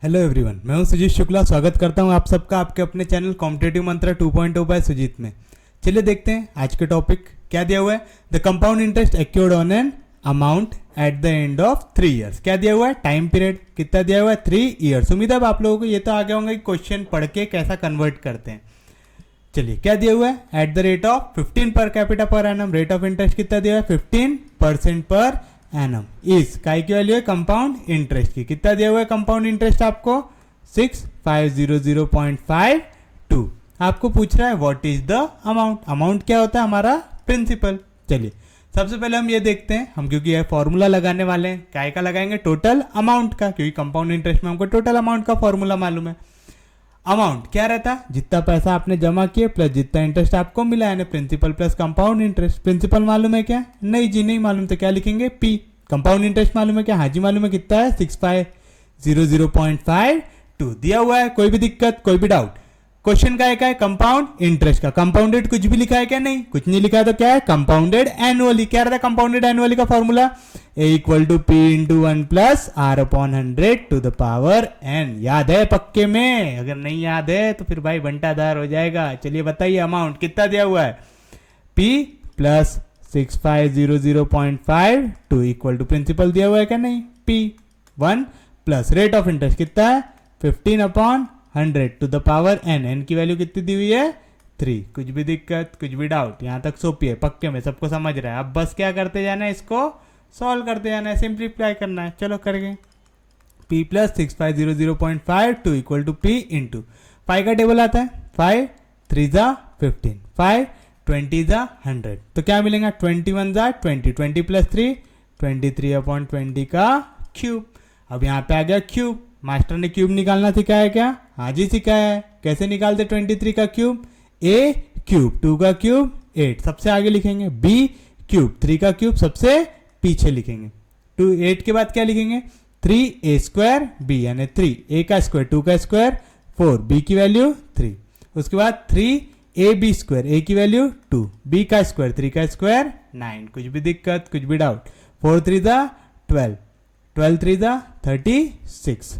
Hello everyone, मैं हूं सुजीत शुक्ला। स्वागत करता हूं आप सबका आपके अपने चैनल कॉम्पिटेटिव मंत्रा 2.0 बाय सुजीत में। चलिए देखते हैं आज के टॉपिक क्या दिया हुआ है। The compound interest accrued on an amount at the end of 3 years. क्या दिया हुआ है? टाइम पीरियड कितना दिया हुआ है? 3 इयर्स। उम्मीद है आप लोगों को ये तो आ गया होगा कि क्वेश्चन पढ़ के कैसा कन्वर्ट करते हैं। चलिए क्या दिया हुआ है? At the rate of 15 per capita per annum. Rate of interest कितना दिया हुआ है? 15% पर एनम। इस काय की वैल्यू है कंपाउंड इंटरेस्ट की। कितना दिया हुआ है कंपाउंड इंटरेस्ट आपको? 6500.52। आपको पूछ रहा है what is the amount. Amount क्या होता है? हमारा प्रिंसिपल। चलिए सबसे पहले हम ये देखते हैं, हम क्योंकि यह फॉर्मूला लगाने वाले हैं, काय का लगाएंगे? टोटल अमाउंट का, क्योंकि कंपाउंड इंटरेस्ट में हमको टोटल अमाउंट का फॉर्मूला मालूम है। अमाउंट क्या रहता है? जितना पैसा आपने जमा किए प्लस जितना इंटरेस्ट आपको मिला, यानी principal plus compound interest. Principal मालूम है क्या? नहीं जी, नहीं मालूम। तो क्या लिखेंगे? पी। कंपाउंड इंटरेस्ट मालूम है क्या? हाँ जी मालूम है। कितना है? 6500.52 दिया हुआ है। कोई भी दिक्कत, कोई भी डाउट? क्वेश्चन का है कंपाउंड इंटरेस्ट का। कंपाउंडेड कुछ भी लिखा है क्या? नहीं, कुछ नहीं लिखा है। तो क्या है? Compounded annually. क्या रहता है कंपाउंडेड एनुअली का formula? A equal to P into 1 plus R upon 100 to the power n। याद है पक्के में? अगर नहीं याद है तो फिर भाई बंटाधार हो जाएगा। चलिए बताइए अमाउंट कितना दिया हुआ है? P plus 6500.52 equal to principal दिया हुआ है क्या? नहीं, P1 plus rate of interest कितना है? 15/100 to the power n। n की वैल्यू कितनी दी हुई है? 3। कुछ भी दिक्कत, कुछ भी डाउट? यहाँ तक सोपी है, पक्के में सबको समझ रहा है। अब बस क्या करते जाना है, इसको सॉल्व करते जाना है, सिंप्लीफाई करना है। चलो करेंगे। P plus 6500.52 equal to P into 5 का टेबल आता है। 5 3 जा 15, 5 20 जा 100। तो क्या मिलेगा? 21 जा 20, 20 प्लस 3 23/20 का क्यूब। अब यहाँ पे आ गया क्यूब। मास्टर ने क्यूब निकालना सिखाया क्या? हाँ जी सिखाया है। कैसे निकालते 23 का क्यूब? A क्यूब, 2 का क्यूब 8 सबसे आगे लिखेंगे, B क्यूब 3 का क्यूब सबसे पीछे लिखेंगे। 8 के बाद क्या लिखेंगे? 3a² b, यानी 3a का स्क्वायर 2 का स्क्वायर 4, b की वैल्यू 3। उसके बाद 3ab², a की वैल्यू 2, b का स्क्वायर 3 का स्क्वायर 9। कुछ भी दिक्कत, कुछ भी डाउट? 4 3 जा 12, 12 3 जा 36।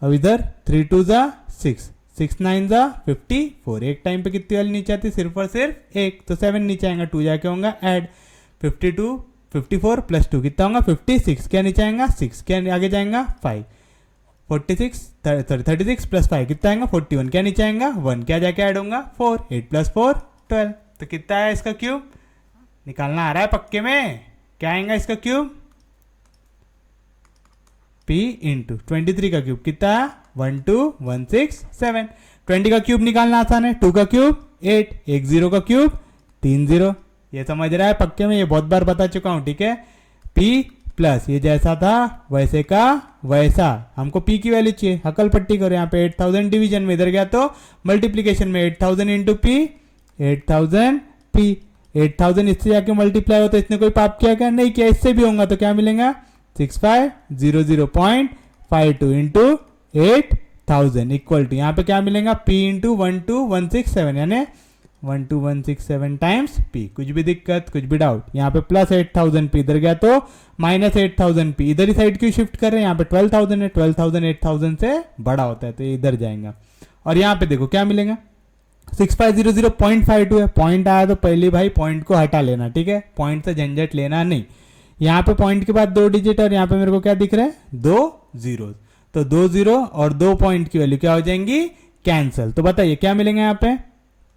अब इधर 3 2 जा 6, 6 9 जा 54। एक टाइम पे कितनी वैल्यू नीचे आती है? सिर्फ और सिर्फ एक। तो 7 नीचे आएगा, 2 जाके होगा ऐड। 54 प्लस 2 कितना होगा? 56। क्या नीचे आएगा? 6। क्या आगे जाएगा? 5। 36 प्लस 5 कितना आएगा? 41। क्या नीचे आएगा? 1। क्या जाके ऐड होगा? 4। 8 प्लस 4 12। तो कितना है इसका क्यूब? निकालना आ रहा है पक्के में? क्या आएगा इसका क्यूब? P इंटू 23 का क्यूब कितना है? 12167। 20 का क्यूब निकालना आसान है। 2 का क्यूब 8, 1 0 का क्यूब 3 0। ये समझ रहा है पक्के में? ये बहुत बार बता चुका हूं, ठीक है। P प्लस ये जैसा था वैसे का वैसा। हमको P की वैल्यू चाहिए, हकल पट्टी करो। यहाँ पे 8000 डिवीजन में, इधर गया तो मल्टीप्लीकेशन में 8000 इंटू P 8000 P। 8000 इससे जाके मल्टीप्लाई हो तो इसने कोई पाप किया क्या? नहीं किया। इससे भी होगा तो क्या मिलेगा? 6500.52 इंटू 8000 इक्वल टू यहाँ पे क्या मिलेगा? P इंटू 12167, यानी 12167 टाइम्स P। कुछ भी दिक्कत, कुछ भी डाउट? यहाँ पे प्लस 8000 P, इधर गया तो माइनस 8000 P। इधर ही साइड क्यों शिफ्ट कर रहे हैं? यहाँ पे 12000 है, 12000 8000 से बड़ा होता है तो ये इधर जाएगा। और यहाँ पे देखो क्या मिलेगा? 6500.52 है। पॉइंट आया तो पहले भाई पॉइंट को हटा लेना, ठीक है। पॉइंट से झंझट लेना नहीं। यहाँ पे पॉइंट के बाद 2 डिजिट और यहाँ पे मेरे को क्या दिख रहा है? 2 जीरो। तो 2 जीरो और 2 पॉइंट की वैल्यू क्या हो जाएंगी? कैंसिल। तो बताइए क्या मिलेंगे यहाँ पे?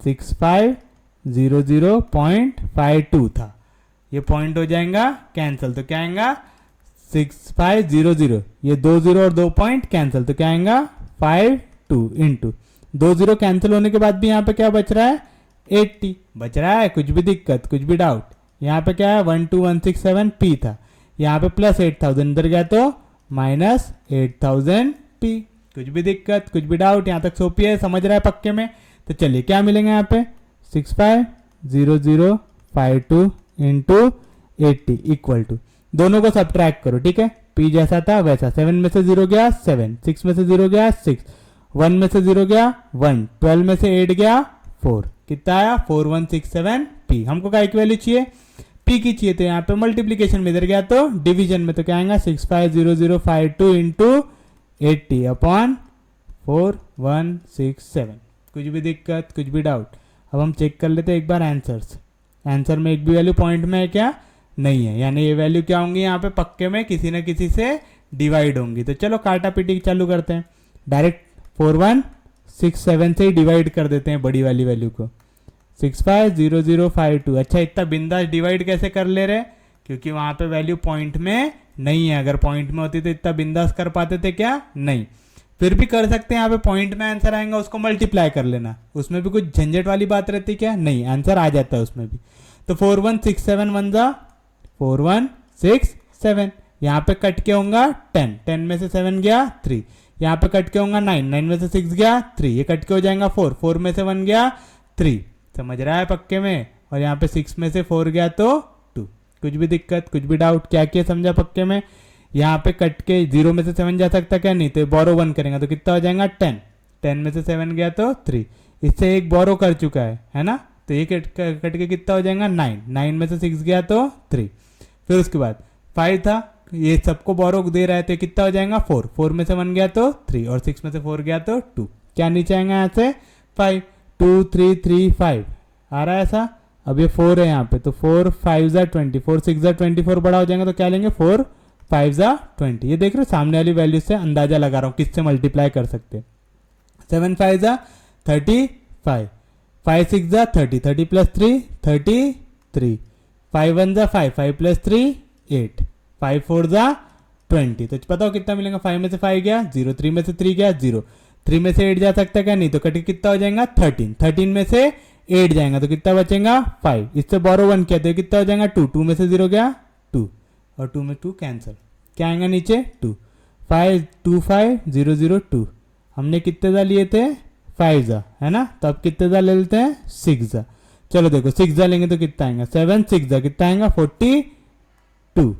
6500.52 था, ये पॉइंट हो जाएगा कैंसिल। तो क्या आएगा? 6500, ये 2 जीरो और 2 पॉइंट कैंसिल। तो क्या आएगा? 52 इंटू 2 जीरो कैंसिल होने के बाद भी यहाँ पे क्या बच रहा है? 80 बच रहा है। कुछ भी दिक्कत, कुछ भी डाउट? यहाँ पे क्या है? 12167 P था, यहाँ पे प्लस 8000, इधर गया तो माइनस 8000 P। कुछ भी दिक्कत, कुछ भी डाउट? यहाँ तक सोपी है, समझ रहा है पक्के में? तो चलिए क्या मिलेंगे यहाँ पे? 650052 इंटू 80 इक्वल टू, दोनों को सब्ट्रैक्ट करो, ठीक है। P जैसा था वैसा। 7 में से 0 गया 7, 6 में से 0 गया 6, 1 में से 0 गया 1, 12 में से 8 गया 4। कितना आया? 4167 P। हमको क्या की वैल्यू चाहिए? P की चाहिए। तो यहाँ पे मल्टीप्लीकेशन में, इधर गया तो डिवीजन में। तो क्या आएगा? 650052 इंटू 80 अपॉन 4167। कुछ भी दिक्कत, कुछ भी डाउट? अब हम चेक कर लेते हैं एक बार आंसर्स। आंसर में एक भी वैल्यू पॉइंट में है क्या? नहीं है, यानी ये वैल्यू क्या होंगी यहाँ पे पक्के में किसी न किसी से डिवाइड होंगी। तो चलो काटा पीटी चालू करते हैं, डायरेक्ट 4167 से ही डिवाइड कर देते हैं बड़ी वाली वैल्यू को, 650052। अच्छा, इतना बिंदास डिवाइड कैसे कर ले रहे? क्योंकि वहां पे वैल्यू पॉइंट में नहीं है। अगर पॉइंट में होती तो इतना बिंदास कर पाते थे क्या? नहीं। फिर भी कर सकते हैं, यहाँ पे पॉइंट में आंसर आएगा उसको मल्टीप्लाई कर लेना, उसमें भी कुछ झंझट वाली बात रहती क्या? नहीं, आंसर आ जाता है उसमें भी। तो 4167 वन जा 4167, यहाँ पे कट के होगा 10, 10 में से 7 गया 3, यहाँ पे कट के होगा 9, 9 में से 6 गया 3, ये कट के हो जाएगा 4, 4 में से 1 गया 3। समझ रहा है पक्के में? और यहाँ पे 6 में से 4 गया तो 2। कुछ भी दिक्कत, कुछ भी डाउट? क्या क्या समझा पक्के में? यहाँ पे कट के 0 में से 7 जा सकता क्या? नहीं। तो बोरो 1 करेंगे तो कितना हो जाएगा 10, 10 में से 7 गया तो 3, इससे एक बोरो कर चुका है ना? तो ये कट के कितना हो जाएगा 9, 9 में से 6 गया तो 3। फिर उसके बाद 5 था, ये सबको बोरो दे रहा है तो कितना हो जाएगा 4, 4 में से 1 गया तो 3 और 6 में से 4 गया तो 2। क्या नीचे आएगा यहाँ से 5, 2 3 3 5 आ रहा है ऐसा। अब ये 4 है यहाँ पे, तो 4 5 जा 20, 4 6 जा 24 बड़ा हो जाएगा तो क्या लेंगे 4 5 जा 20। ये देख रहे हो सामने वाली वैल्यू से अंदाजा लगा रहा हूँ किससे मल्टीप्लाई कर सकते। 7 5 जा 35, 5 6 जा 30, 30 प्लस 3 33, 5 1 जा 5, 5 प्लस 3 8, 5 4 जा 20। तो बताओ कितना मिलेगा? 5 में से 5 गया 0, 3 में से 3 गया 0, 3 में से 8 जा सकता है क्या? नहीं। तो कट कितना हो जाएगा 13, 13 में से 8 जाएगा तो कितना बचेगा 5। इससे बोरो 1 कहते हैं, कितना हो जाएगा 2, 2 में से 0 गया 2 और 2 में 2 कैंसिल। क्या आएगा नीचे 2, 5 2 5 0 0 2। हमने कितने जा लिए थे 5 जा, है ना? तो अब कितने जा ले लेते हैं 6 जा। चलो देखो 6 जा लेंगे तो कितना आएगा 7 6 जा कितना आएगा 42,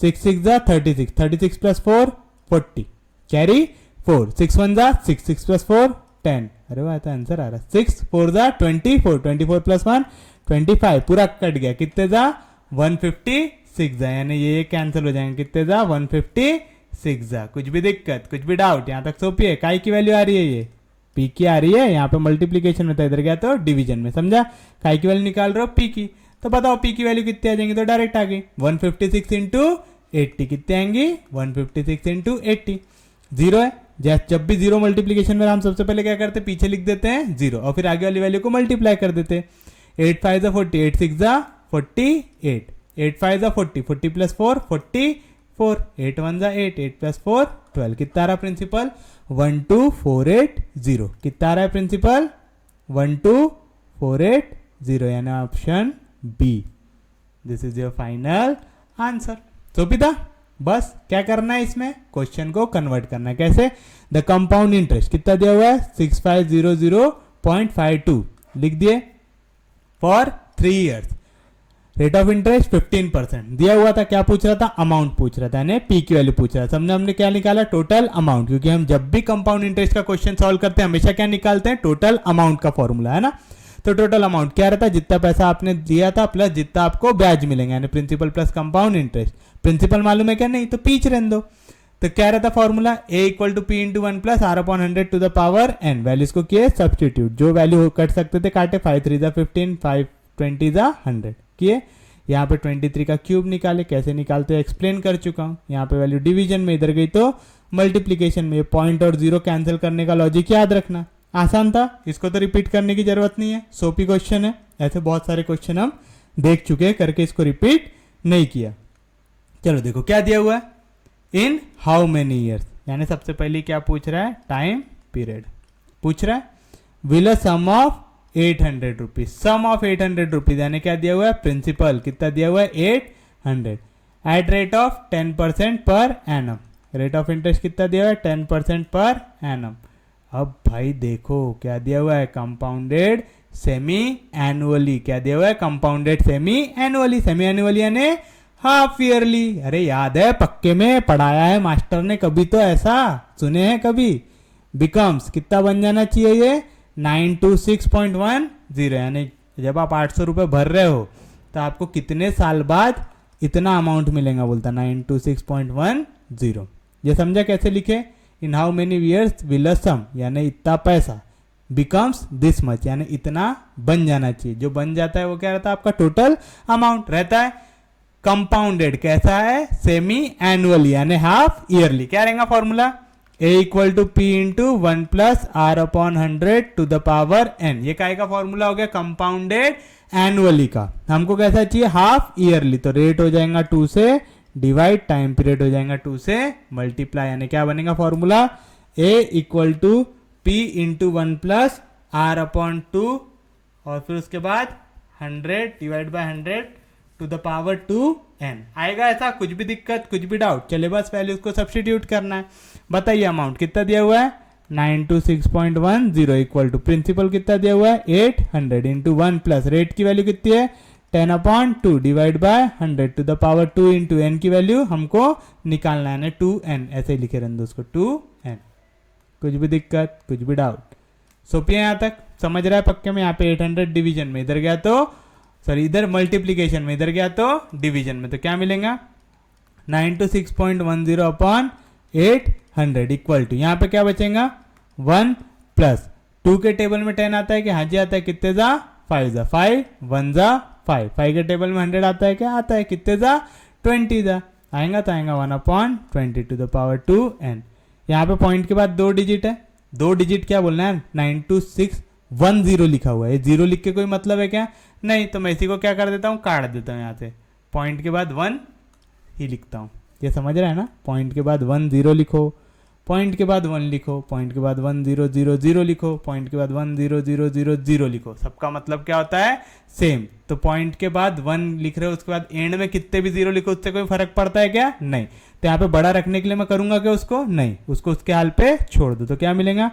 6 6 जा 36, 36 प्लस 4 40, कैरी 4, 6 1 जा 6, 6 प्लस 4 10। अरे वाह, तो आंसर आ रहा है 6 4 जा 24, 24 प्लस 1 25, पूरा कट गया। कितने जा 156 जा, यानी ये कैंसिल हो जाएंगे। कितने जा 156 जा। कुछ भी दिक्कत, कुछ भी डाउट? यहाँ तक सोपी है। काय की वैल्यू आ रही है? ये पी की आ रही है। यहाँ पे मल्टीप्लीकेशन में था, इधर गया तो डिवीजन में। समझा? काय की वैल्यू निकाल रहे हो पी की, तो बताओ पी की वैल्यू कितनी आ जाएंगी? तो डायरेक्ट आ गई 156 इंटू 80। कितने आएंगी 156 इंटू 80। 0 है, जब भी 0 मल्टीप्लीकेशन में हम सबसे पहले क्या करते हैं पीछे लिख देते हैं 0 और फिर आगे वाली वैल्यू को मल्टीप्लाई कर देते हैं। 8 5 जा 40, 8 6 जा 48, 8 5 जा 40, 40 प्लस 4 44, 8 1 जा 8, 8 प्लस 4 12। कितना आ रहा प्रिंसिपल 12480। कितना आ रहा है प्रिंसिपल 12480, यानी option B. This is your final answer. तो पिता बस क्या करना है इसमें, क्वेश्चन को कन्वर्ट करना है। कैसे? द कंपाउंड इंटरेस्ट कितना दिया हुआ है 6500.52 लिख दिए for 3 years. Rate of interest 15% दिया हुआ था। क्या पूछ रहा था? अमाउंट पूछ रहा था, यानी पी की वैल्यू पूछ रहा था। हमने क्या निकाला? Total amount. क्योंकि हम जब भी कंपाउंड इंटरेस्ट का क्वेश्चन सॉल्व करते हैं हमेशा क्या निकालते हैं? टोटल अमाउंट का फॉर्मूला, है ना? तो टोटल अमाउंट क्या रहता है? जितना पैसा आपने दिया था प्लस जितना आपको ब्याज मिलेंगे, यानी principal plus compound interest. Principal मालूम है क्या? नहीं। तो पीछ रहने दो। तो क्या रहता formula? A equal to P into 1 plus R upon 100 to the power N. Values को किए सब्सटीट्यूट, जो वैल्यू कट सकते थे काटे। 5 3 जा 15, 5 20 जा 100 किए। यहाँ पे 23 का क्यूब निकाले। कैसे निकालते हैं एक्सप्लेन कर चुका हूँ। यहाँ पे वैल्यू डिवीजन में, इधर गई तो मल्टीप्लीकेशन में। पॉइंट और 0 कैंसिल करने का लॉजिक याद रखना। आसान था, इसको तो रिपीट करने की जरूरत नहीं है। सोपी क्वेश्चन है। ऐसे बहुत सारे क्वेश्चन हम देख चुके हैं, करके इसको रिपीट नहीं किया। चलो देखो क्या दिया हुआ है, इन हाउ मेनी ईयर्स, यानी सबसे पहले क्या पूछ रहा है? टाइम पीरियड पूछ रहा है। Will a sum of 800 rupees, sum of 800 rupees, यानी क्या दिया हुआ है? प्रिंसिपल कितना दिया हुआ है? 800 eight rate of 10% per annum. Rate of interest कितना दिया हुआ है? 10% पर एनम। अब भाई देखो क्या दिया हुआ है? Compounded semi annually. क्या दिया हुआ है? Compounded semi annually. Semi annually यानी हाफ ईयरली। अरे याद है, पक्के में पढ़ाया है मास्टर ने, कभी तो ऐसा सुने हैं कभी? बिकम्स कितना बन जाना चाहिए ये? 926.10, यानी जब आप 800 रुपये भर रहे हो तो आपको कितने साल बाद इतना अमाउंट मिलेगा? बोलता 926.10। ये समझा कैसे लिखे? In how many years will a sum यानी इतना पैसा बिकम्स दिस मच यानी इतना बन जाना चाहिए, जो बन जाता है वो क्या रहता है आपका टोटल अमाउंट रहता है। कंपाउंडेड कैसा है, सेमी एनुअली यानी हाफ ईयरली। क्या रहेगा formula, a equal to P into 1 plus R upon 100 to the power n। ये काय का फॉर्मूला हो गया कंपाउंडेड एनुअली का। हमको कैसा चाहिए, हाफ ईयरली, तो रेट हो जाएगा 2 से डिवाइड, टाइम पीरियड हो जाएगा 2 से मल्टीप्लाई, यानी क्या बनेगा formula, a equal to P into 1 plus R upon 2 और फिर उसके बाद 100 divide by 100 to the power 2n। आएगा ऐसा, कुछ भी दिक्कत कुछ भी डाउट, चले बस वैल्यूज को सब्स्टिट्यूट करना है। बताइए अमाउंट कितना दिया हुआ है 926.10 इक्वल टू प्रिंसिपल कितना दिया हुआ है 800 इंटू 1 प्लस रेट की वैल्यू कितनी है 10/2 divide by 100 to the power 2 into N की वैल्यू हमको निकालना है 2n, ऐसे ही लिखे रहने दो उसको 2n। कुछ भी दिक्कत कुछ भी डाउट, सोपिए यहाँ तक समझ रहा है पक्के में। यहाँ पे 800 डिवीजन में इधर गया तो सॉरी इधर मल्टीप्लीकेशन में इधर गया तो डिवीजन में, तो क्या मिलेगा 926.10 अपॉन 800 इक्वल टू यहाँ पे क्या बचेगा 1 प्लस 2 के टेबल में 10 आता है कि हाँ जी आता है, कितने जा 5 जा 5 1 जा 5, 5 के टेबल में 100 आता है क्या आता है, कितने जा 20 जा, आएगा तो आएगा 1/20 टू द पावर 2n। यहाँ पे पॉइंट के बाद 2 डिजिट है, 2 डिजिट क्या बोलना है 92610 लिखा हुआ है, ये 0 लिख के कोई मतलब है क्या नहीं, तो मैं इसी को क्या कर देता हूँ काट देता हूँ, यहाँ से पॉइंट के बाद 1 ही लिखता हूँ। ये समझ रहा है ना, पॉइंट के बाद 1 0 लिखो, पॉइंट के बाद 1 लिखो, पॉइंट के बाद 1 0 0 0 लिखो, पॉइंट के बाद 1 0 0 0 0 लिखो, सबका मतलब क्या होता है सेम। तो पॉइंट के बाद 1 लिख रहे हो, उसके बाद एंड में कितने भी 0 लिखो उससे कोई फर्क पड़ता है क्या नहीं। तो यहाँ पे बड़ा रखने के लिए मैं करूंगा क्या उसको नहीं, उसको उसके हाल पे छोड़ दो, तो क्या मिलेगा।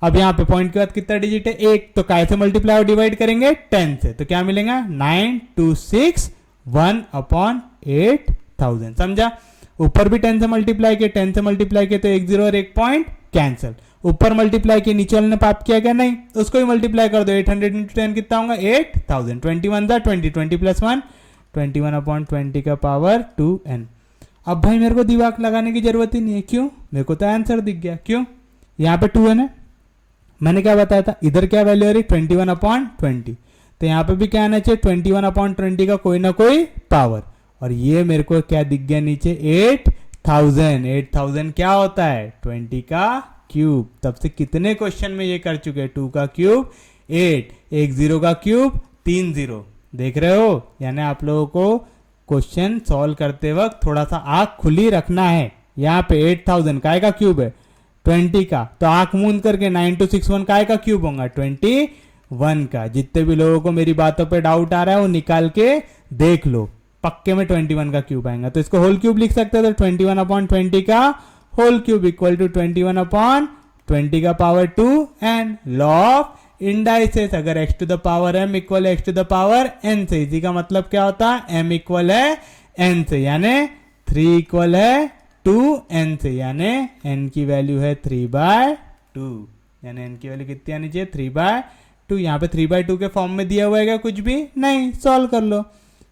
अब यहाँ पे पॉइंट के बाद कितना डिजिट है 1, तो काय से मल्टीप्लाई और डिवाइड करेंगे 10 से, तो क्या मिलेगा 926.1/8000। समझा, ऊपर भी 10 से मल्टीप्लाई किया, 10 से मल्टीप्लाई किया तो 1 0 और 1 पॉइंट कैंसिल, ऊपर मल्टीप्लाई किया नीचे वाले ने पाप किया क्या नहीं, उसको भी मल्टीप्लाई कर दो, 800 इंटू 10 कितना होगा 8000, 21 था 20, 20 प्लस 1 21/20 का पावर 2n। अब भाई मेरे को दिमाग लगाने की जरूरत ही नहीं है, क्यों, मेरे को तो आंसर दिख गया, क्यों यहाँ पे 2n है, मैंने क्या बताया था इधर क्या वैल्यू आ रही 21/20, तो यहाँ पे भी क्या आना चाहिए 21/20 का कोई ना कोई पावर, और ये मेरे को क्या दिख गया नीचे 8000। 8000 क्या होता है 20 का क्यूब, तब से कितने क्वेश्चन में ये कर चुके हैं 2 का क्यूब 8, 1 0 का क्यूब 3 0, देख रहे हो। यानी आप लोगों को क्वेश्चन सॉल्व करते वक्त थोड़ा सा आंख खुली रखना है। यहाँ पे 8000 काय का क्यूब है 20 का, तो आंख मूंद करके 9261 काय का क्यूब होगा 21 का। जितने भी लोगों को मेरी बातों पे डाउट आ रहा है वो निकाल के देख लो, पक्के में 21 का क्यूब आएगा। तो इसको होल क्यूब लिख सकते हैं, तो 21/20 का होल क्यूब इक्वल टू 21/20 का power 2 and law of indices, अगर x to the power m equal x to the power n से, इसी का मतलब क्या होता है m इक्वल है n से, यानी 3 इक्वल है 2n से, यानी n की वैल्यू है 3/2, यानी n की वैल्यू कितनी आनी चाहिए 3/2। यहाँ पे 3/2 के फॉर्म में दिया हुआ है क्या, कुछ भी नहीं, सॉल्व कर लो।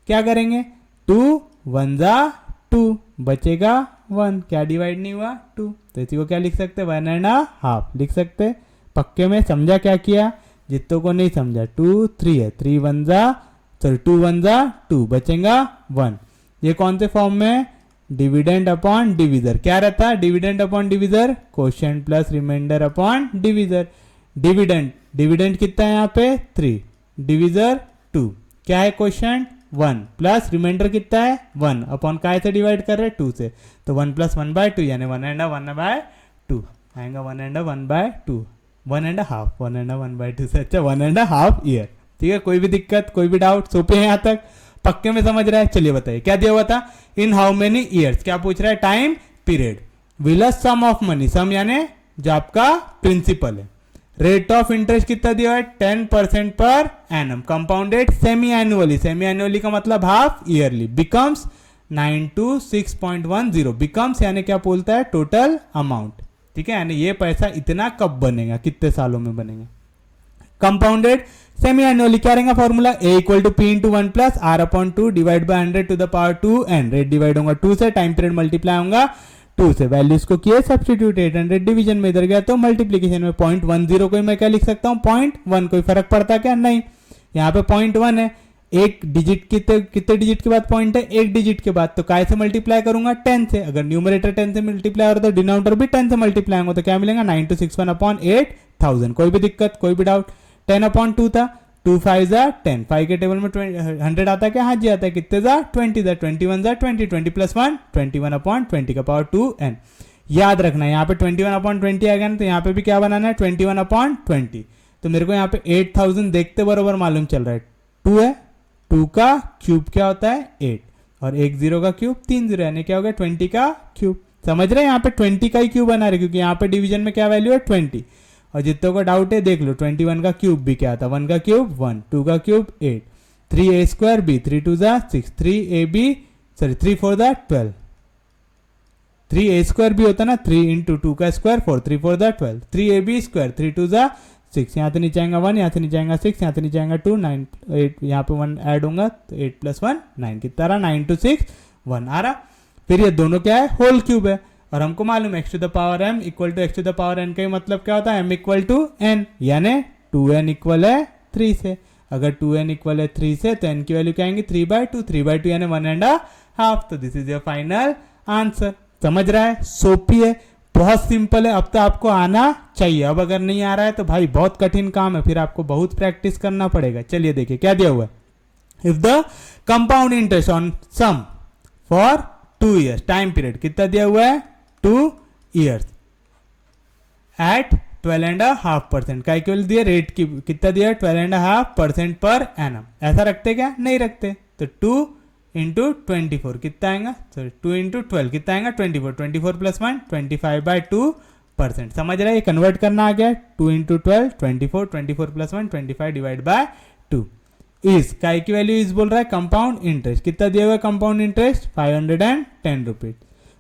क्या करेंगे 2 1 जा 2 बचेगा 1, क्या डिवाइड नहीं हुआ 2, तो इसी को क्या लिख सकते 1.5 लिख सकते। पक्के में समझा क्या किया, जितों को नहीं समझा 2 3 है, 2 1 जा 2 बचेगा 1। ये कौन से फॉर्म में डिविडेंड अपॉन डिविजर, क्या रहता है dividend upon divisor, quotient plus remainder upon divisor. Dividend कितना है यहाँ पे 3, डिविजर 2, क्या है क्वोशिएंट 1 प्लस रिमाइंडर कितना है 1 अपॉन काय से डिवाइड कर रहे हैं 2 से, तो 1 + 1/2 यानी 1/2 आएगा 1/1/2 1.5 से अच्छा 1.5 ईयर। ठीक है, कोई भी दिक्कत कोई भी डाउट सोपे हैं यहाँ तक, पक्के में समझ रहा है। चलिए बताइए क्या दिया हुआ था, इन हाउ मेनी ईयर्स, क्या पूछ रहा है time period, will a sum of money, sum यानी जो आपका प्रिंसिपल है, रेट ऑफ इंटरेस्ट कितना दिया है 10% per annum, compounded semi annually, semi annually का मतलब हाफ ईयरली, बिकम्स 926.10, बिकम्स यानी क्या बोलता है टोटल अमाउंट। ठीक है, यानी ये पैसा इतना कब बनेगा, कितने सालों में बनेगा। कंपाउंडेड सेमी एनुअली क्या रहेगा formula, a equal to P into 1 plus R upon 2 divide by 100 to the power 2 and rate divide होगा 2 से, टाइम पीरियड मल्टीप्लाई होगा 2 से वैल्यूज को किए सब्स्टिट्यूट, 800 डिवीजन में इधर गया तो मल्टीप्लीकेशन में 0.10 को मैं क्या लिख सकता हूँ 0.1, कोई फर्क पड़ता क्या, नहीं। यहाँ पे 0.1 है, एक डिजिट कितने डिजिट के बाद पॉइंट है, एक डिजिट के बाद, तो काय से मल्टीप्लाई करूंगा 10 से, अगर न्यूमरेटर 10 से मल्टीप्लाई हो रहा तो डिनोमिनेटर भी 10 से मल्टीप्लाई होगा, तो क्या मिलेगा 9261/8000। कोई भी दिक्कत, कोई भी डाउट। 10/2 था, 2 5 जा 10, 5 के टेबल में 100 आता है क्या, हाँ जी आता है, कितने जा 20 जा, 21 जा 20, 20 + 1 21/20 का पावर 2n। याद रखना यहाँ पे 21/20 आ गया ना, तो यहाँ पे भी क्या बनाना है 21/20। तो मेरे को यहाँ पे 8000 देखते बरोबर मालूम चल रहा है, 2 है, 2 का क्यूब क्या होता है 8, और 1 0 का क्यूब 3 0, यानी क्या हो गया 20 का क्यूब। समझ रहे हैं, यहाँ पे 20 का ही क्यूब बना रहे, क्योंकि यहाँ पे डिवीजन में क्या वैल्यू है 20, और जितनों को डाउट है देख लो, 21 का क्यूब भी क्या था, 1 का क्यूब 1, 2 का क्यूब 8, 3a² 3 2 जा 6, 3 4 जा 12, 3a² भी होता ना, 3 × 2 का स्क्वायर 4, 3 4 जा 12, 3ab², 3 2 जा 6, यहाँ से नीचे आएगा 1, यहाँ से नीचे आएगा 6, यहाँ से नीचे आएगा 2, 9 8, यहाँ पे 1 ऐड होगा तो 8 + 1 9, कितना रहा 9 2 6 1 आ रहा। फिर ये दोनों क्या है, होल क्यूब है, और हमको मालूम है x⁴m = x⁴n का मतलब क्या होता है, m = n, यानी 2n इक्वल है 3 से। अगर 2n इक्वल है 3 से तो n की वैल्यू क्या आएंगी 3/2, 3/2 यानी 1.5, तो this is your final answer. समझ रहा है, सोपी है, बहुत सिंपल है, अब तो आपको आना चाहिए। अब अगर नहीं आ रहा है तो भाई बहुत कठिन काम है, फिर आपको बहुत प्रैक्टिस करना पड़ेगा। चलिए देखिए क्या दिया हुआ है, if the compound interest on sum for 2 years, time period कितना दिया हुआ है 2 years एट 12.5%, का इक्वल दिया रेट की कितना दिया 12.5% पर एनम। ऐसा रखते क्या, नहीं रखते, तो 2 × 24 कितना आएगा, सॉरी 2 × 12 कितना आएगा 24, 24 + 1 25/2%। समझ रहे, ये कन्वर्ट करना आ गया, 2 × 12 24, 24 + 1 25/2 इज काय की वैल्यू इज बोल रहा है कंपाउंड इंटरेस्ट, कितना दिया हुआ है compound interest 510 rupees,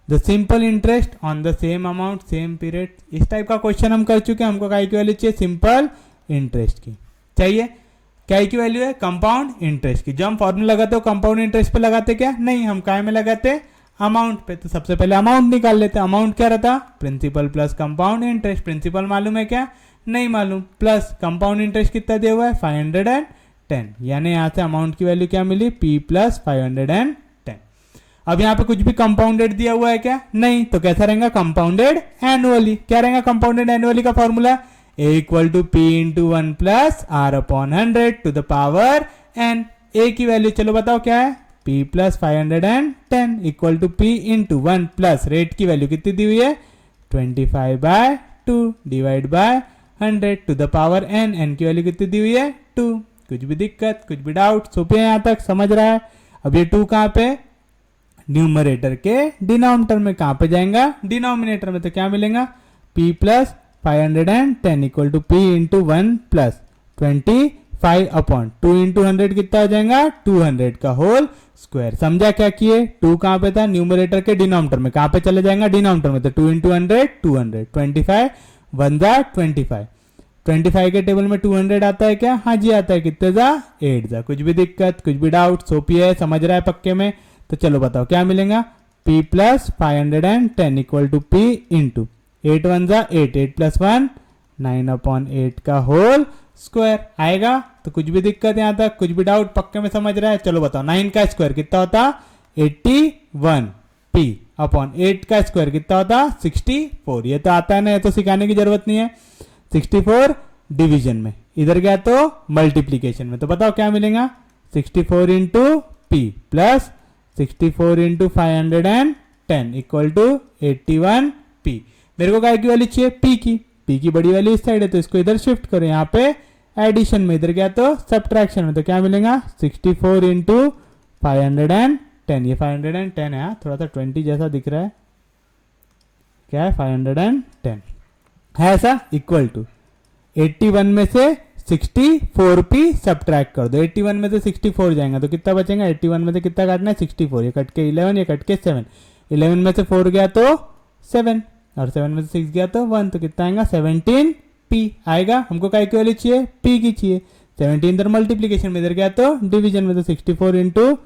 the simple interest on the same amount same period. इस टाइप का क्वेश्चन हम कर चुके हैं, हमको काय की वैल्यू चाहिए सिंपल इंटरेस्ट की, चाहिए क्या की वैल्यू है कंपाउंड इंटरेस्ट की। जब हम फॉर्मूला लगाते हो कंपाउंड इंटरेस्ट पे लगाते क्या, नहीं, हम काय में लगाते अमाउंट पे। तो सबसे पहले अमाउंट निकाल लेते, अमाउंट क्या रहता principal plus compound interest, principal मालूम है क्या, नहीं मालूम, प्लस कंपाउंड इंटरेस्ट कितना दिया हुआ है 510, यानी यहाँ से अमाउंट की वैल्यू क्या मिली p + 510। अब यहाँ पे कुछ भी कंपाउंडेड दिया हुआ है क्या, नहीं, तो कैसा रहेगा कंपाउंडेड एनुअली। क्या रहेगा कंपाउंडेड एनुअली का formula, a = p × 1 + r/100 to the power n। a की वैल्यू चलो बताओ क्या है p + 510 = p × 1 प्लस रेट की वैल्यू कितनी दी हुई है 25/2 /100 to the power n, n की वैल्यू कितनी दी हुई है 2। कुछ भी दिक्कत, कुछ भी डाउट, सोपे यहाँ तक समझ रहा है। अब ये 2 कहाँ पे, न्यूमरेटर के डिनोमिनेटर में, कहाँ पे जाएगा डिनोमिनेटर में, तो क्या मिलेगा p + 510 = p × 1 + 25/2 × 100 कितना आ जाएगा 200 का होल स्क्वायर। समझा क्या किए, 2 कहाँ पे था न्यूमरेटर के डिनोमिनेटर में, कहाँ पे चले जाएगा डिनोमिनेटर में, तो 2 × 100 200, 25 1 जा 25, 25 के टेबल में 200 आता है क्या, हाँ जी आता है, कितने जा 8 जा। कुछ भी दिक्कत, कुछ भी डाउट, सोपी है, समझ रहा है पक्के में, तो चलो बताओ क्या मिलेगा p + 510 = p × 8 1 जा 8, 8 + 1 9/8 का होल स्क्वायर आएगा। तो कुछ भी दिक्कत यहाँ तक, कुछ भी डाउट, पक्के में समझ रहा है। चलो बताओ 9 का स्क्वायर कितना होता 81, p / 8 का स्क्वायर कितना होता 64। ये तो आता है ना, ये तो सिखाने की जरूरत नहीं है। 64 डिवीजन में, इधर गया तो मल्टीप्लीकेशन में, तो बताओ क्या मिलेगा 64 × p + 64 × 510 = 81p। मेरे को क्या की वैल्यू चाहिए p की बड़ी वैल्यू इस साइड है, तो इसको इधर शिफ्ट करो, यहाँ पे एडिशन में, इधर गया तो सब्ट्रैक्शन में, तो क्या मिलेगा 64 × 510, ये 510 है, थोड़ा सा 20 जैसा दिख रहा है, क्या है 510 है ऐसा, इक्वल टू 81 में से 64p सब्ट्रैक्ट कर दो, 81 में से 64 जाएगा तो कितना बचेगा, 81 में से कितना काटना है 64, ये कट के 11, ये कट के 7, 11 में से 4 गया तो 7, और 7 में से 6 गया तो 1, तो कितना आएगा 17p आएगा। हमको क्या की वैल्यू चाहिए p की चाहिए, 17 इधर मल्टीप्लीकेशन में, इधर गया तो डिवीजन में, तो 64 ×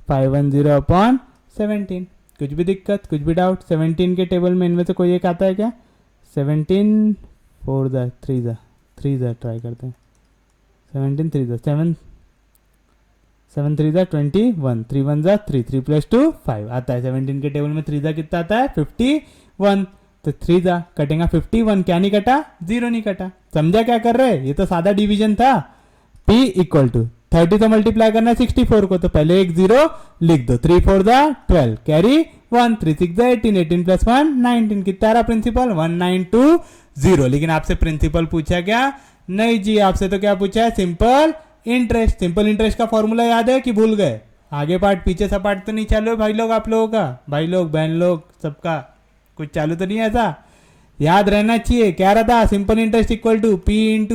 510/17, कुछ भी दिक्कत, कुछ भी डाउट? 17 के टेबल में इनमें से कोई एक आता है क्या? 17 4 3 ट्राई करते हैं। 17 3 7 7 3 21, 3 1 3, 3 + 2 5 आता है। 17 के टेबल में 3 कितना आता है? 51। तो 3 कटेगा 51, क्या नहीं कटा? 0 नहीं कटा। समझा क्या कर रहे? ये तो सादा डिवीजन था। P = 30 से मल्टीप्लाई करना है 64 को, तो पहले एक 0 लिख दो। 3 4 12 कैरी 1, 3 6 18, 18 + 1 19, कितना रहा प्रिंसिपल? 1920। लेकिन आपसे प्रिंसिपल पूछा क्या? नहीं जी, आपसे तो क्या पूछा है? Simple interest. सिंपल इंटरेस्ट का फॉर्मूला याद है कि भूल गए? आगे पार्ट पीछे सा पार्ट तो नहीं चालू है भाई लोग, आप लोगों का? भाई लोग बहन लोग सबका कुछ चालू तो नहीं है ऐसा? याद रहना चाहिए। क्या रहा था? Simple interest = P ×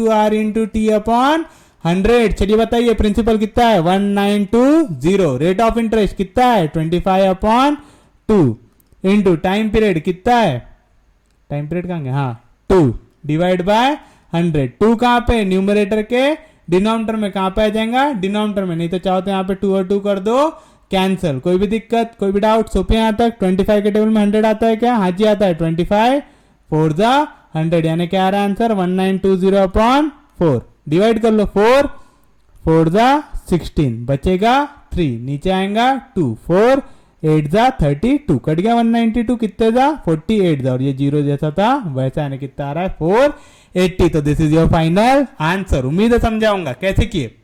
R × T upon 100। चलिए बताइए प्रिंसिपल कितना है? 1920। रेट ऑफ इंटरेस्ट कितना है? 25/2 इंटू टाइम पीरियड कितना है? टाइम पीरियड कहाँ गया? हाँ 2 डिवाइड बाय 100। 2 कहाँ पे? न्यूमरेटर के डिनोमिनेटर में। कहाँ पे आ जाएगा? डिनोमिनेटर में। नहीं तो चाहो तो यहाँ पे 2 और 2 कर दो कैंसिल। कोई भी दिक्कत, कोई भी डाउट? सोपे यहाँ तक। 25 के टेबल में 100 आता है क्या? हाँ जी आता है। 25 4 100 यानी क्या आ रहा है आंसर? 1920/4। डिवाइड कर लो। 4 4 16 बचेगा 3, नीचे आएगा 2, 4 8 32, कट गया 192। कितने 48 और ये 0 जैसा था वैसा, यानी कितना आ रहा है? 480। तो this is your final answer. उम्मीद है समझाऊंगा कैसे किए।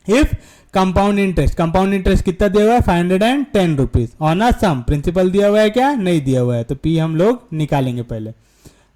इफ कंपाउंड इंटरेस्ट कितना दिया हुआ है? 510 rupees on a sum. Principal दिया हुआ है क्या? नहीं दिया हुआ है, तो पी हम लोग निकालेंगे पहले।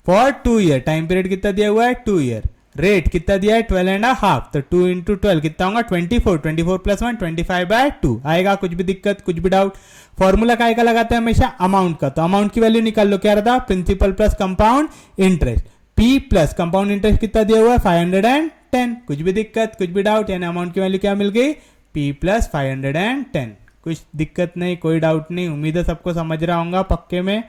फॉर 2 ईयर टाइम पीरियड कितना दिया हुआ है? 2 ईयर। रेट कितना दिया है? 12.5। तो 2 × 12 कितना होगा? 24। 24 + 1 25/2 आएगा। कुछ भी दिक्कत, कुछ भी डाउट? फॉर्मूला काय का लगाते हैं हमेशा? अमाउंट का। तो अमाउंट की वैल्यू निकाल लो। क्या रहता? Principal plus compound interest. P plus compound interest कितना दिया हुआ है? 510। कुछ भी दिक्कत, कुछ भी डाउट? यानी अमाउंट की वैल्यू क्या मिल गई? P + 510। कुछ दिक्कत नहीं, कोई डाउट नहीं? उम्मीद है सबको समझ रहा होगा पक्के में।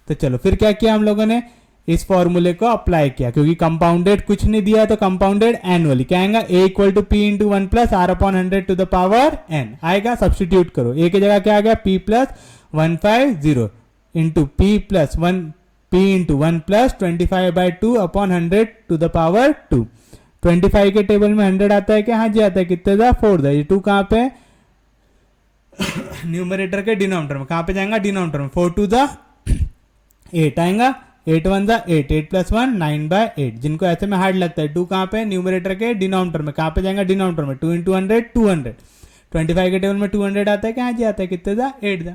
तो चलो फिर क्या किया हम लोगों ने? इस फॉर्मूले को अप्लाई किया, क्योंकि कंपाउंडेड कुछ नहीं दिया तो कंपाउंडेड एनुअली क्या आएगा? A = P × 1 + R/100 n आएगा। सब्स्टिट्यूट करो। A की जगह क्या आ गया? P + 150 इंटू P + 1 P × 1 + 25/2/100 25 के टेबल में 100 आता है क्या? हाँ जी आता है। कितने 4 ये 2 कहाँ पे? न्यूमरेटर के डिनोमिनेटर में। कहाँ पे जाएगा? डिनोमिनेटर में। 4 2 8 आएगा। 8 1 8, 8 + 1 9/8। जिनको ऐसे में हार्ड लगता है 2 कहाँ पे? न्यूमरेटर के डिनोमिनेटर में। कहाँ पे जाएगा? डिनोमिनेटर में। 2 × 100 200। 25 के टेबल में 200 आता है क्या? हाँ जी आता है। कितने 8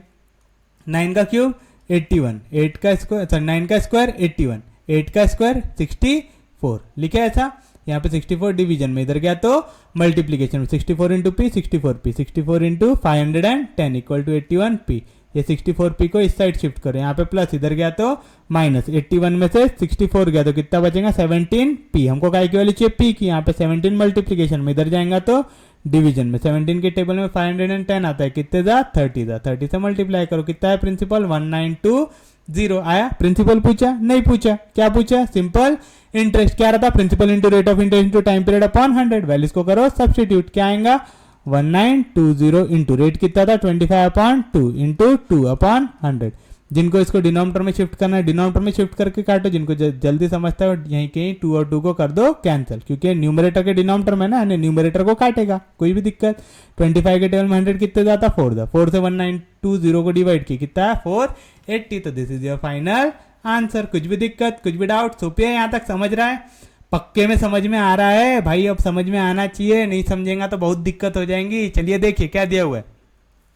9 का क्यूब 81, 8 का स्क्वायर, सॉरी 9 का स्क्वायर 81, 8 का स्क्वायर 64। लिखे ऐसा? यहाँ पे 64 डिवीजन में, इधर गया तो मल्टीप्लीकेशन में। 64 × P 64P 64 × 510 = 81P। ये 64P को इस साइड शिफ्ट करो। यहाँ पे प्लस, इधर गया तो माइनस। 81 में से 64 गया तो कितना बचेगा? 17P। हमको काय की वैल्यू चाहिए? P की। यहाँ पे 17 मल्टीप्लीकेशन में, इधर जाएगा तो डिवीजन में। 17 के टेबल में 510 आता है। कितने 30 30 से मल्टीप्लाई करो। कितना है प्रिंसिपल? 1920 आया। प्रिंसिपल पूछा? नहीं पूछा। क्या पूछा? Simple interest. क्या रहता? Principal into rate of interest into time period upon 100। Values को करो सब्स्टिट्यूट। क्या आएगा? 1920 इंटू रेट कितना था? 25/2 इंटू 2/100। जिनको इसको डिनोमिनेटर में शिफ्ट करना है डिनोमिनेटर में शिफ्ट करके काटो। जिनको जल्दी समझता है यहीं कहीं 2 और 2 को कर दो कैंसिल, क्योंकि न्यूमरेटर के डिनोमिनेटर में ना, न्यूमरेटर को काटेगा। कोई भी दिक्कत? 25 के टेबल में 100 कितने जाता? 4 4 से 1920 को डिवाइड किया कितना? 480। तो this is your final answer. कुछ भी दिक्कत, कुछ भी डाउट? सोपिया यहाँ तक समझ रहा है? पक्के में समझ में आ रहा है भाई? अब समझ में आना चाहिए, नहीं समझेगा तो बहुत दिक्कत हो जाएंगी। चलिए देखिए क्या दिया हुआ है।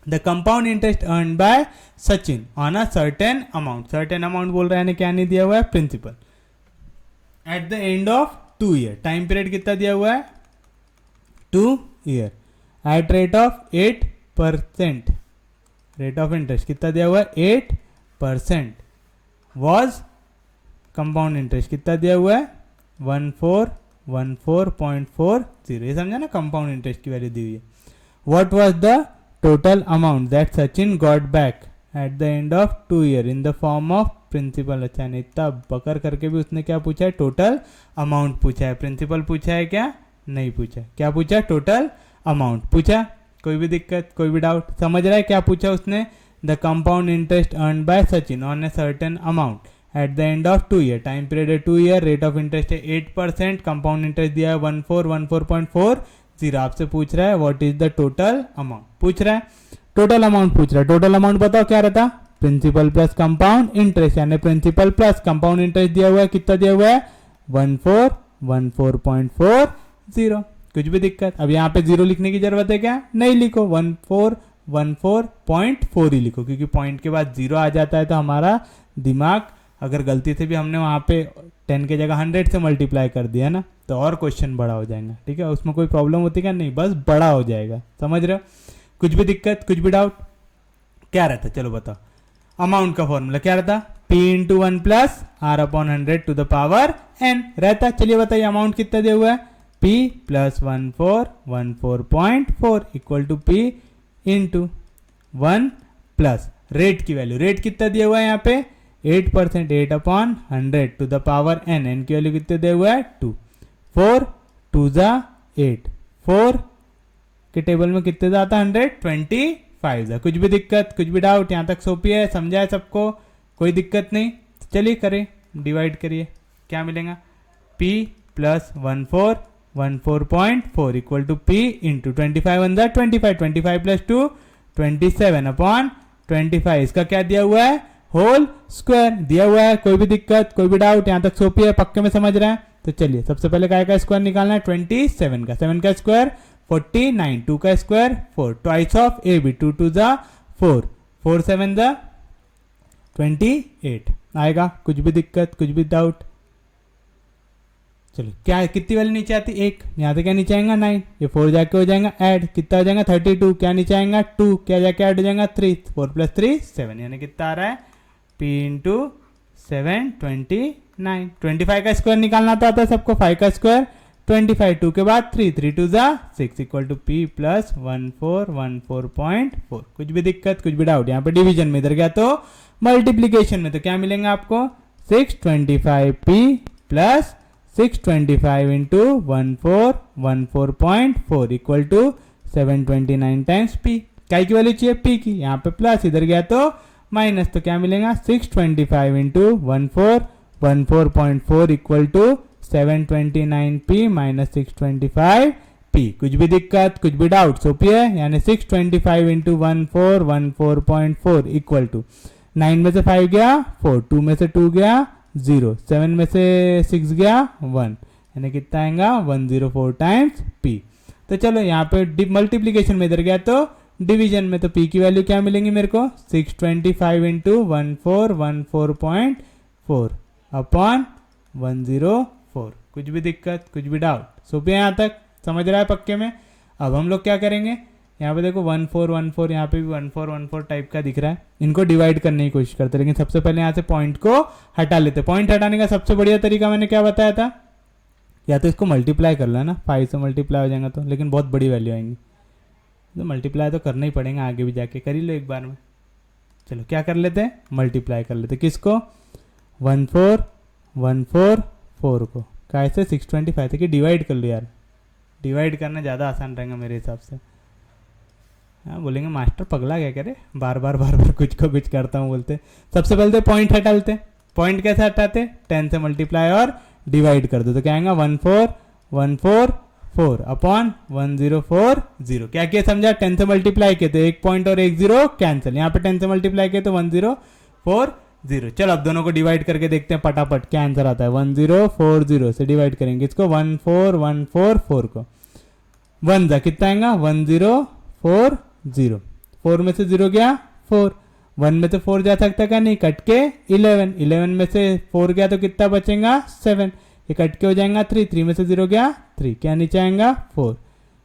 The compound interest earn by Sachin on a certain amount. Certain amount बोल रहा है, क्या नहीं दिया हुआ है? Principal. At the end of 2 year. Time period कितना दिया हुआ है? 2 year. At rate of 8%। Rate of interest कितना दिया हुआ है? 8%। वॉज कंपाउंड इंटरेस्ट कितना दिया हुआ है? 1414.40। ये समझा ना? कंपाउंड इंटरेस्ट की वैल्यू दी हुई है। What was the total amount that Sachin got back at the end of 2 year in the form of principal. अच्छा, नहीं इतना बकर करके भी उसने क्या पूछा है? टोटल अमाउंट पूछा है। प्रिंसिपल पूछा है क्या? नहीं पूछा। क्या पूछा? टोटल अमाउंट पूछा। कोई भी दिक्कत, कोई भी डाउट? समझ रहा है क्या पूछा उसने? The compound interest earn by Sachin on a certain amount at the end of 2 year, time period है 2 ईयर, रेट ऑफ इंटरेस्ट है 8%, कंपाउंड इंटरेस्ट दिया है 1414.40, आपसे पूछ रहा है what is the total amount, पूछ रहा है टोटल अमाउंट, पूछ रहा है टोटल अमाउंट बताओ क्या रहता, प्रिंसिपल प्लस कंपाउंड इंटरेस्ट, यानी प्रिंसिपल प्लस कंपाउंड इंटरेस्ट दिया हुआ है, कितना दिया हुआ है 1414.40, कुछ भी दिक्कत, अब यहाँ पे जीरो लिखने की जरूरत है क्या, नहीं लिखो, 1414.4 ही लिखो, क्योंकि पॉइंट के बाद जीरो आ जाता है तो हमारा दिमाग, अगर गलती से भी हमने वहाँ पे 10 के जगह 100 से मल्टीप्लाई कर दिया ना तो और क्वेश्चन बड़ा हो जाएगा, ठीक है, उसमें कोई प्रॉब्लम होती क्या, नहीं, बस बड़ा हो जाएगा, समझ रहे हो, कुछ भी दिक्कत, कुछ भी डाउट, क्या रहता, चलो बताओ, अमाउंट का फॉर्मूला क्या रहता, P into 1 plus R/100 to the power n रहता, चलिए बताइए अमाउंट कितना दिया हुआ है, P plus 1414.4 equal to P into 1 plus rate की वैल्यू, रेट कितना दिया हुआ है यहाँ पे 8%, 8/100 to the power n, n की वैल्यू कितने दिया हुआ है 2, 4 2 जा 8, 4 के टेबल में कितने जाता है 125 जा, कुछ भी दिक्कत, कुछ भी डाउट, यहाँ तक सोपी है, समझा है सबको, कोई दिक्कत नहीं, चलिए करें, डिवाइड करिए, क्या मिलेगा P plus 1414.4 equal to P into 25 1 जा 25, 25 प्लस 2 27/25, इसका क्या दिया हुआ है होल स्क्वायर दिया हुआ है, कोई भी दिक्कत, कोई भी डाउट, यहाँ तक सोपी है, पक्के में समझ रहे हैं, तो चलिए सबसे पहले काय का स्क्वायर निकालना है 27 का, 7 का स्क्वायर 49, 2 का square 4, twice of A B, 2 2 जा 4, 4 7 जा 28 आएगा, कुछ भी दिक्कत, कुछ भी डाउट, चलो क्या कितनी वैल्यू नीचे आती, 1, यहाँ से क्या नीचे आएगा 9, ये 4 जाके हो जाएगा ऐड, कितना हो जाएगा 32, क्या नीचे आएगा 2, क्या जाके ऐड हो जाएगा 3, 4 प्लस 3 7, यानी कितना आ रहा है P इंटू 7 29, 25 का स्क्वायर निकालना तो आता है सबको, 5 का स्क्वायर 25, 2 के बाद 3, 3 2 जा 6 इक्वल टू P प्लस 1414.4, कुछ भी दिक्कत, कुछ भी डाउट, यहाँ पे डिवीजन में इधर गया तो मल्टीप्लीकेशन में तो क्या मिलेंगे आपको 625P plus 625 into 1414.4 equal to 729 times P, क्या की वैल्यू चाहिए P की, यहाँ पे प्लस, इधर गया तो माइनस, तो क्या मिलेगा 625 into 1414.4 equal to 729P minus 625P, कुछ भी दिक्कत, कुछ भी डाउट, सोपी है, यानी 625 इंटू 1414.4 इक्वल टू 9 में से 5 गया 4, 2 में से 2 गया 0, 7 में से 6 गया 1, यानी कितना आएगा 104 टाइम्स P, तो चलो यहाँ पे मल्टीप्लीकेशन में इधर गया तो डिवीजन में, तो P की वैल्यू क्या मिलेंगी मेरे को 625 इंटू 1414.4 अपॉन 104, कुछ भी दिक्कत, कुछ भी डाउट, सोपी है, यहाँ तक समझ रहा है पक्के में। अब हम लोग क्या करेंगे, यहाँ पे देखो 1414, यहाँ पे भी 1414 टाइप का दिख रहा है, इनको डिवाइड करने की कोशिश करते, लेकिन सबसे पहले यहाँ से पॉइंट को हटा लेते, पॉइंट हटाने का सबसे बढ़िया तरीका मैंने क्या बताया था, या तो इसको मल्टीप्लाई कर लो ना, 5 से मल्टीप्लाई हो जाएगा तो, लेकिन बहुत बड़ी वैल्यू आएंगी, तो मल्टीप्लाई तो करना ही पड़ेगा, आगे भी जाके कर ही लो एक बार में, चलो क्या कर लेते हैं, मल्टीप्लाई कर लेते, किसको 14144 को, कैसे 625 थे कि डिवाइड कर लो यार, डिवाइड करना ज़्यादा आसान रहेगा मेरे हिसाब से, हाँ बोलेंगे मास्टर पगला क्या करे, बार बार कुछ को कुछ करता हूँ बोलते, सबसे पहले तो पॉइंट हटा लेते, पॉइंट कैसे हटाते, 10 से मल्टीप्लाई और डिवाइड कर दो, तो क्या आएगा 14144 अपॉन 1040, क्या किया समझा, 10 से मल्टीप्लाई किए तो एक पॉइंट और एक जीरो कैंसिल, यहाँ पे 10 से मल्टीप्लाई किए तो 1040, चलो अब दोनों को डिवाइड करके देखते हैं फटाफट क्या आंसर आता है, 1040 से डिवाइड करेंगे इसको 14144 को, 1 जा कितना आएगा 1040, 4 में से 0 गया 4, 1 में से 4 जा सकता क्या नहीं, कट के 11, 11 में से 4 गया तो कितना बचेगा 7, ये कट के हो जाएगा 3, 3 में से 0 गया 3, क्या नीचे आएगा 4,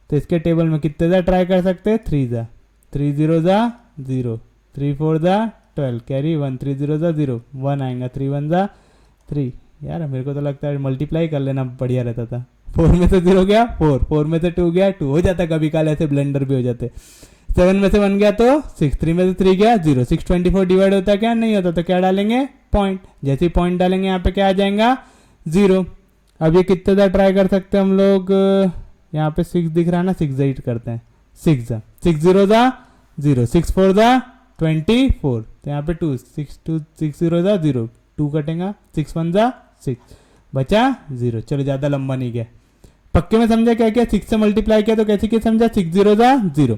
तो इसके टेबल में कितने जा ट्राई कर सकते हैं 3 जा, 3 0 जा 0, 3 4 जा 12, कैरी 1, 3 0 जा 0, 1 आएगा, 3 1 जा 3, यार मेरे को तो लगता है मल्टीप्लाई कर लेना बढ़िया रहता था, 4 में से 0 गया 4, 4 में से 2 गया 2, हो जाता कभी काल ऐसे ब्लेंडर भी हो जाते, 7 में से 1 गया तो 6, 3 में से 3 गया 0, 624 डिवाइड होता क्या नहीं होता, तो क्या डालेंगे पॉइंट, जैसे ही पॉइंट डालेंगे यहाँ पे क्या आ जाएगा 0, अब ये कितने दा ट्राई कर सकते हैं हम लोग, यहाँ पे 6 दिख रहा है ना, 6 8 करते हैं, 6 जा 6 0 जा 0, 6 4 जा 24, तो यहाँ पे 2, 6 2 6 0 जा 0, 2 कटेगा, 6 1 जा 6, बचा 0। चलो ज़्यादा लंबा नहीं गया, पक्के में समझा क्या क्या, 6 से मल्टीप्लाई किया तो कैसे क्या समझा, 6 0 जा 0,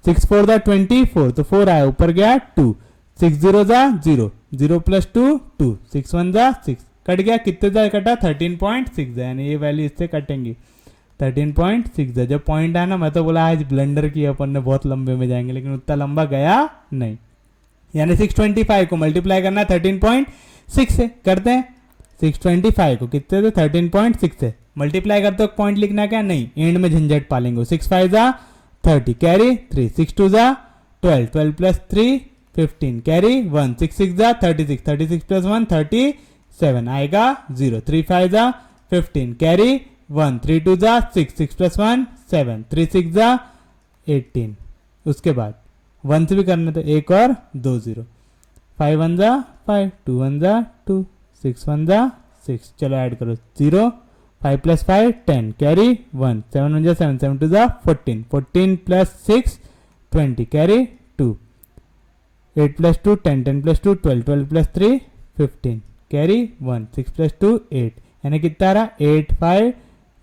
6 4 जा 24, तो 4 आया, ऊपर गया 2, 6 0 जा 0, 0 प्लस 2 2, 6 1 जा 6, कट गया, कितने जा कटा 13.6 जा, यानी ये वैल्यू इससे कटेंगी 13.6 जा। जब पॉइंट आया ना, मैं तो बोला आज ब्लंडर किया अपन ने, बहुत लंबे में जाएंगे, लेकिन उतना लंबा गया नहीं। यानी 625 को मल्टीप्लाई करना 13.6 से, करते हैं 625 को कितने से 13.6 से मल्टीप्लाई करते हो, पॉइंट लिखना क्या नहीं, एंड में झंझट पालेंगे। 6 5 जा 30, कैरी 3, 6 2 जा 12, 12 प्लस 3 15, कैरी 1, 6 6 जा 36, 36 प्लस 1 37, आएगा 0, 3 5 जा 15, कैरी 1, 3 2 जा 6, 6 प्लस 1 7, 3 6 जा 18, उसके बाद 1 से भी करना तो 1 और 2 0, 5 1 जा 5, 2 1 जा 2, 6 1 जा 6, चलो ऐड करो 0, 5 प्लस 5 10, कैरी 1, 7 1 जा 7, 7 2 जा 14, 14 plus 6 20, carry 2, 8 plus 2 10, 10 plus 2 12, 12 plus 3 15, carry 1, 6 plus 2 8, यानी कितना रहा 8 5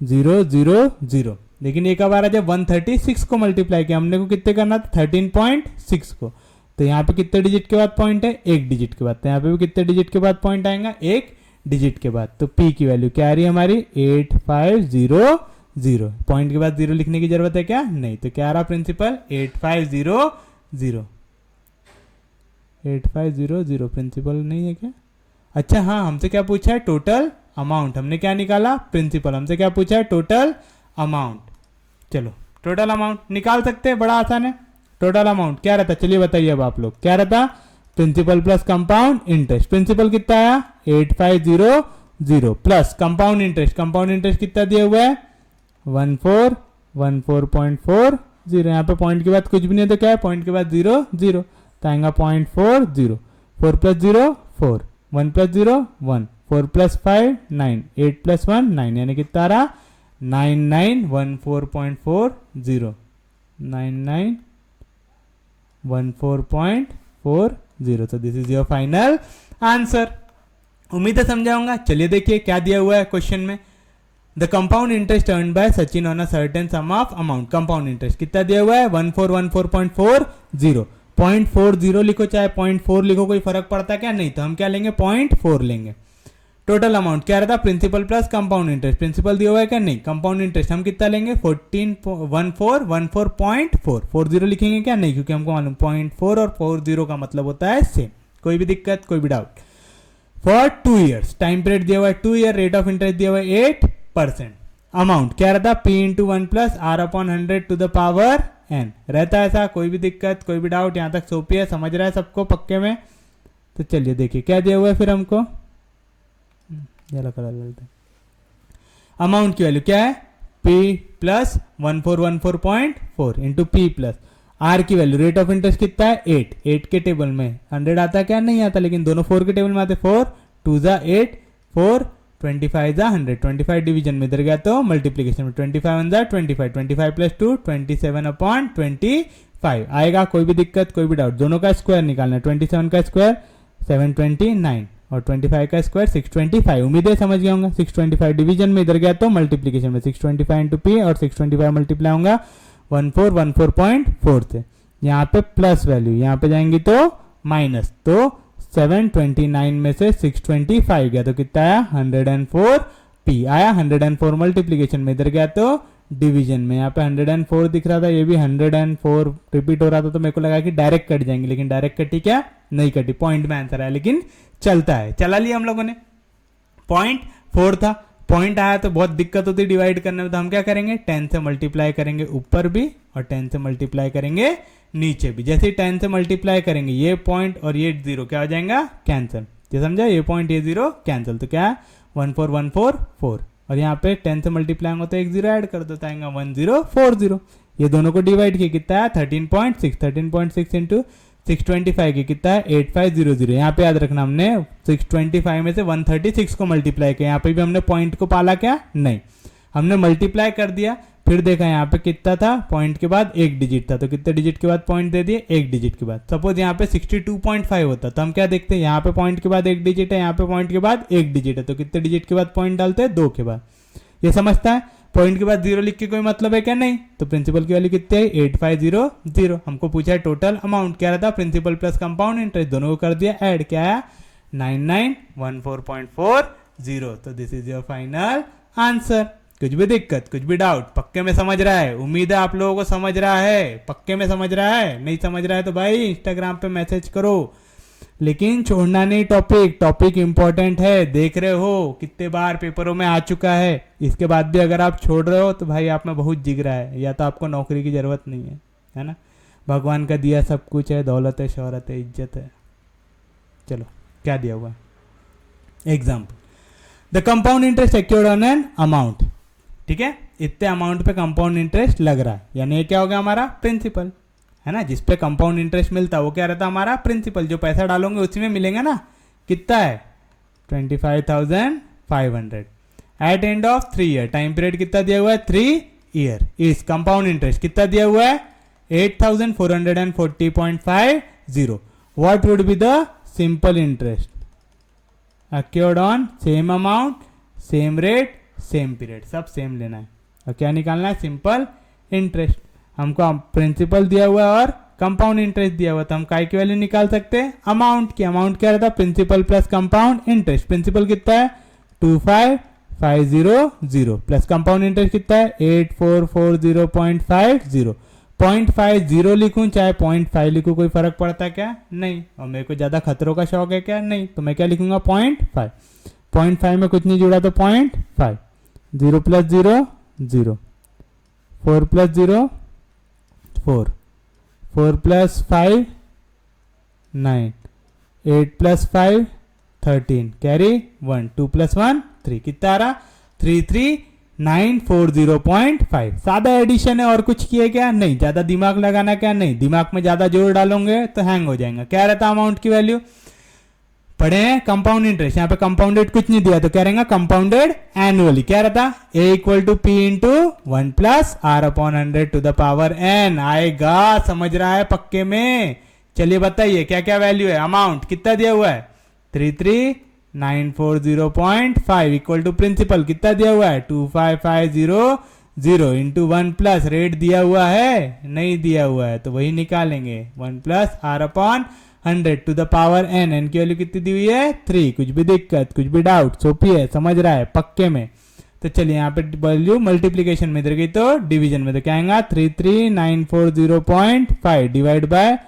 0 0 0। लेकिन एक बार जब 136 को मल्टीप्लाई किया, हमने को कितने करना था 13.6 को, तो यहाँ पे कितने डिजिट के बाद पॉइंट है, एक डिजिट के बाद, तो यहाँ पे भी कितने डिजिट के बाद पॉइंट आएगा, एक डिजिट के बाद। तो P की वैल्यू क्या आ रही है हमारी 8500, पॉइंट के बाद 0 लिखने की जरूरत है क्या, नहीं, तो क्या आ रहा प्रिंसिपल 8500, 8500 प्रिंसिपल नहीं है क्या। अच्छा हाँ, हमसे क्या पूछा है, टोटल अमाउंट, हमने क्या निकाला प्रिंसिपल, हमसे क्या पूछा है टोटल अमाउंट। चलो टोटल अमाउंट निकाल सकते हैं, बड़ा आसान है। टोटल अमाउंट क्या रहता, चलिए बताइए अब आप लोग, क्या रहता, principal plus compound interest. Principal कितना आया 8500 plus compound interest, compound interest कितना दिया हुआ है 14.40, यहाँ पे पॉइंट के बाद कुछ भी नहीं, तो क्या है पॉइंट के बाद 0 0, तो आएगा 0.40, 4 प्लस 0 4, 1 प्लस 0 1, 4 प्लस 5 9, 8 प्लस 1 9, यानी कितना आ रहा 9914.40, 9914.40। तो this is your final answer. उम्मीद है समझा होगा। चलिए देखिए क्या दिया हुआ है क्वेश्चन में, the compound interest earn by Sachin on a certain some of amount. Compound interest कितना दिया हुआ है 1414.40, 0.40 लिखो चाहे 0.4 लिखो, कोई फर्क पड़ता है क्या, नहीं, तो हम क्या लेंगे 0.4 लेंगे। टोटल अमाउंट क्या रहता principal plus compound interest, principal दिया हुआ है क्या, नहीं, कंपाउंड इंटरेस्ट हम कितना लेंगे 1440 लिखेंगे क्या, नहीं, क्योंकि हमको मालूम 0.4 और 40 का मतलब होता है सेम। कोई भी दिक्कत, कोई भी doubt. For 2 years, time period दिया हुआ है 2 ईयर, रेट ऑफ इंटरेस्ट दिया हुआ है 8%। अमाउंट क्या रहता P into 1 plus R/100 to the power n रहता है ऐसा। कोई भी दिक्कत, कोई भी डाउट, यहाँ तक सोपी है, समझ रहा है सबको पक्के में। तो चलिए देखिए क्या दिया हुआ है फिर हमको, अमाउंट की वैल्यू क्या है P plus 1414.4 into P plus R की वैल्यू, रेट ऑफ इंटरेस्ट कितना है 8 के टेबल में 100 आता है क्या, नहीं आता, लेकिन दोनों 4 के टेबल में आते, 4 2 जा 8 4 25 जा 100, 25 डिवीजन में इधर गया तो मल्टीप्लीकेशन में 25 1 जा 25, 25 प्लस 2 27/25 आएगा। कोई भी दिक्कत, कोई भी डाउट, दोनों का स्क्वायर निकालना है, 27 का स्क्वायर 729 और 25 का स्क्वायर 625। उम्मीद है समझ गया होंगे। 625 डिवीजन में इधर गया तो मल्टीप्लीकेशन में 625 इंटू पी और 625 मल्टीप्लाई होगा 1414.4 से। यहाँ पे प्लस वैल्यू, यहाँ पे जाएंगी तो माइनस, तो 729 में से 625 गया तो कितना आया 104 पी आया। 104 मल्टीप्लीकेशन में इधर गया तो डिवीजन में, यहाँ पे 104 दिख रहा था, ये भी 104 रिपीट हो रहा था, तो मेरे को लगा कि डायरेक्ट कट जाएंगे, लेकिन डायरेक्ट कटी क्या, नहीं कटी, पॉइंट में आंसर आया, लेकिन चलता है, चला लिया हम लोगों ने। 0.4 था, पॉइंट आया तो बहुत दिक्कत होती डिवाइड करने में, तो हम क्या करेंगे 10 से मल्टीप्लाई करेंगे ऊपर भी और 10 से मल्टीप्लाई करेंगे नीचे भी। जैसे 10 से मल्टीप्लाई करेंगे ये पॉइंट और ये 0 क्या हो जाएगा कैंसिल, ये समझा, ये पॉइंट ये 0 कैंसिल, तो क्या है 14144 और यहाँ पे 10 से मल्टीप्लाई होगा तो एक 0 ऐड कर देता है 1040। ये दोनों को डिवाइड किया कितना है 13.6 इंटू 625 की कितना है 8500। यहाँ पे याद रखना हमने 625 में से 136 को मल्टीप्लाई किया, यहाँ पे भी हमने पॉइंट को पाला क्या, नहीं, हमने मल्टीप्लाई कर दिया फिर देखा यहाँ पे कितना था, पॉइंट के बाद एक डिजिट था, तो कितने डिजिट के बाद पॉइंट दे दिए, एक डिजिट के बाद। सपोज यहाँ पे 62.5 होता तो हम क्या देखते हैं, यहाँ पे पॉइंट के बाद एक डिजिट है, यहाँ पे पॉइंट के बाद एक डिजिट है, तो कितने डिजिट के बाद पॉइंट डालते हैं, 2 के बाद। ये समझता है। पॉइंट के बाद 0 लिख के कोई मतलब है क्या, नहीं। तो प्रिंसिपल की वैल्यू कितनी है, 8500। हमको पूछा है टोटल अमाउंट, क्या रहता, प्रिंसिपल प्लस कंपाउंड इंटरेस्ट, दोनों को कर दिया ऐड, क्या आया 9914.40। तो this is your final answer. कुछ भी दिक्कत, कुछ भी डाउट, पक्के में समझ रहा है, उम्मीद है आप लोगों को समझ रहा है, पक्के में समझ रहा है। नहीं समझ रहा है तो भाई इंस्टाग्राम पे मैसेज करो, लेकिन छोड़ना नहीं टॉपिक, टॉपिक इंपॉर्टेंट है। देख रहे हो कितने बार पेपरों में आ चुका है, इसके बाद भी अगर आप छोड़ रहे हो तो भाई आप में बहुत जिगरा है, या तो आपको नौकरी की जरूरत नहीं है ना। भगवान का दिया सब कुछ है, दौलत है, शोहरत है, इज्जत है। चलो क्या दिया हुआ example, the compound interest accrued on an amount. ठीक है, इतने अमाउंट पे कंपाउंड इंटरेस्ट लग रहा है, यानी ये क्या हो गया हमारा प्रिंसिपल, है ना। जिस पे कंपाउंड इंटरेस्ट मिलता है वो क्या रहता है हमारा प्रिंसिपल। जो पैसा डालोगे उसी में मिलेगा ना। कितना है 25,500 at end of 3 year. Time period कितना दिया हुआ है 3 ईयर। इस कंपाउंड इंटरेस्ट कितना दिया हुआ है 8440.50। What would be the simple interest accrued on same amount, same rate, same period, सब सेम लेना है। और क्या निकालना है, सिंपल इंटरेस्ट। हमको प्रिंसिपल दिया हुआ है और कंपाउंड इंटरेस्ट दिया हुआ, तो हम काय की वैल्यू निकाल सकते हैं अमाउंट की। अमाउंट क्या रहता है principal plus compound interest. Principal कितना है 25,500 प्लस कंपाउंड इंटरेस्ट कितना है 8440.50। 0.50 लिखूं चाहे 0.5 लिखूं कोई फर्क पड़ता है क्या, नहीं। और मेरे को ज्यादा खतरों का शौक है क्या, नहीं। तो मैं क्या लिखूंगा 0.5। 0.5 में कुछ नहीं जुड़ा तो 0.5। 0 plus 0 0, 4 plus 0 4, 4 plus 5 9, 8 plus 5 13, carry 1, 2 plus 1 3, कितना आ रहा 33,940.5। सादा एडिशन है, और कुछ किए क्या, नहीं। ज्यादा दिमाग लगाना क्या, नहीं। दिमाग में ज्यादा जोर डालोगे तो हैंग हो जाएगा। क्या रहता अमाउंट की वैल्यू, पढ़े हैं कंपाउंड इंटरेस्ट, यहाँ पे कंपाउंडेड कुछ नहीं दिया तो क्या रहेगा कंपाउंडेड एनुअली। क्या रहता a equal to p into 1 plus r upon 100 to the power n आएगा। समझ रहा है पक्के में। चलिए बताइए क्या क्या वैल्यू है। अमाउंट कितना दिया हुआ है 33,940.5 इक्वल टू प्रिंसिपल कितना दिया हुआ है 25,500 इंटू 1 प्लस रेट दिया हुआ है, नहीं दिया हुआ है तो वही निकालेंगे 1 plus r upon 100 to the power n। n की वैल्यू कितनी दी हुई है 3। कुछ भी दिक्कत, कुछ भी डाउट, सोपी है, समझ रहा है पक्के में। तो चलिए यहाँ पे वैल्यू मल्टीप्लीकेशन में इधर गई तो डिवीजन में, तो क्या आएगा 33,940.5 divide by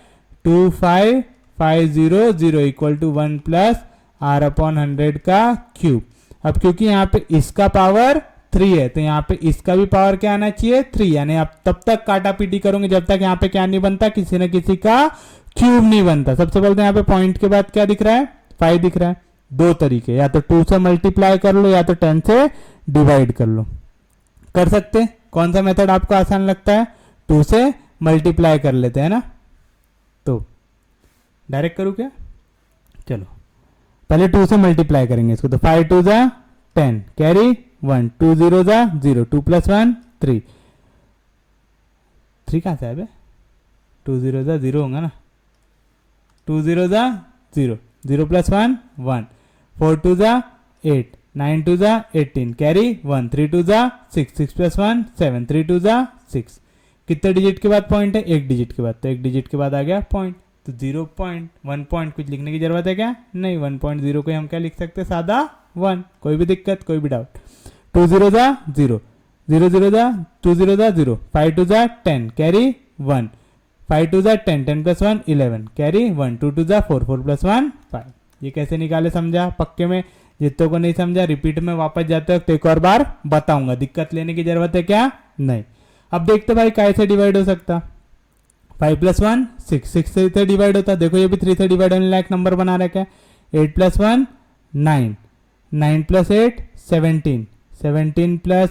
25,500 equal to 1 plus r upon 100 का क्यूब। अब क्योंकि यहाँ पे इसका पावर 3 है तो यहाँ पे इसका भी पावर क्या आना चाहिए 3, यानी आप तब तक काटा पीटी करोगे जब तक यहाँ पे क्या नहीं बनता, किसी न किसी का क्यूब नहीं बनता। सबसे पहले तो यहाँ पे पॉइंट के बाद क्या दिख रहा है 5 दिख रहा है। दो तरीके, या तो 2 से मल्टीप्लाई कर लो या तो 10 से डिवाइड कर लो। कर सकते, कौन सा मेथड आपको आसान लगता है, 2 से मल्टीप्लाई कर लेते हैं ना। तो डायरेक्ट करूँ क्या, चलो पहले 2 से मल्टीप्लाई करेंगे इसको। तो 5 2 जा 10 कैरी 1, 2 0 जा 0, 2 प्लस 1 3। 3 कहाँ से है बे, 2 0 जा 0 होगा ना, 2 0 जा 0, 0 प्लस 1 1, 4 2 जा 8, 9 2 जा 18 कैरी 1, 3 2 जा 6, 6 प्लस 1 7, 3 2 जा 6। कितने डिजिट के बाद पॉइंट है, एक डिजिट के बाद, तो एक डिजिट के बाद आ गया पॉइंट। तो 0 पॉइंट 1 पॉइंट कुछ लिखने की जरूरत है क्या, नहीं। 1.0 को हम क्या लिख सकते हैं सादा 1। कोई भी दिक्कत, कोई भी डाउट। 2 0 जा 0, 0 0 जा 2 0 जा 0, 5 2 जा 10 कैरी 1, 5 2 जा 10, 10 प्लस 1 11 कैरी 1, 2 2 जा 4, 4 प्लस 1 5। ये कैसे निकाले समझा पक्के में। जितों को नहीं समझा रिपीट में वापस जाते हो तो एक और बार बताऊंगा, दिक्कत लेने की जरूरत है क्या, नहीं। अब देखते भाई कैसे डिवाइड हो सकता। 5 प्लस 1 6, 6 से डिवाइड होता, देखो ये भी 3 से डिवाइड होने लायक नंबर बना रखा है। 8 प्लस 1 9, 9 प्लस 8 17, 17 प्लस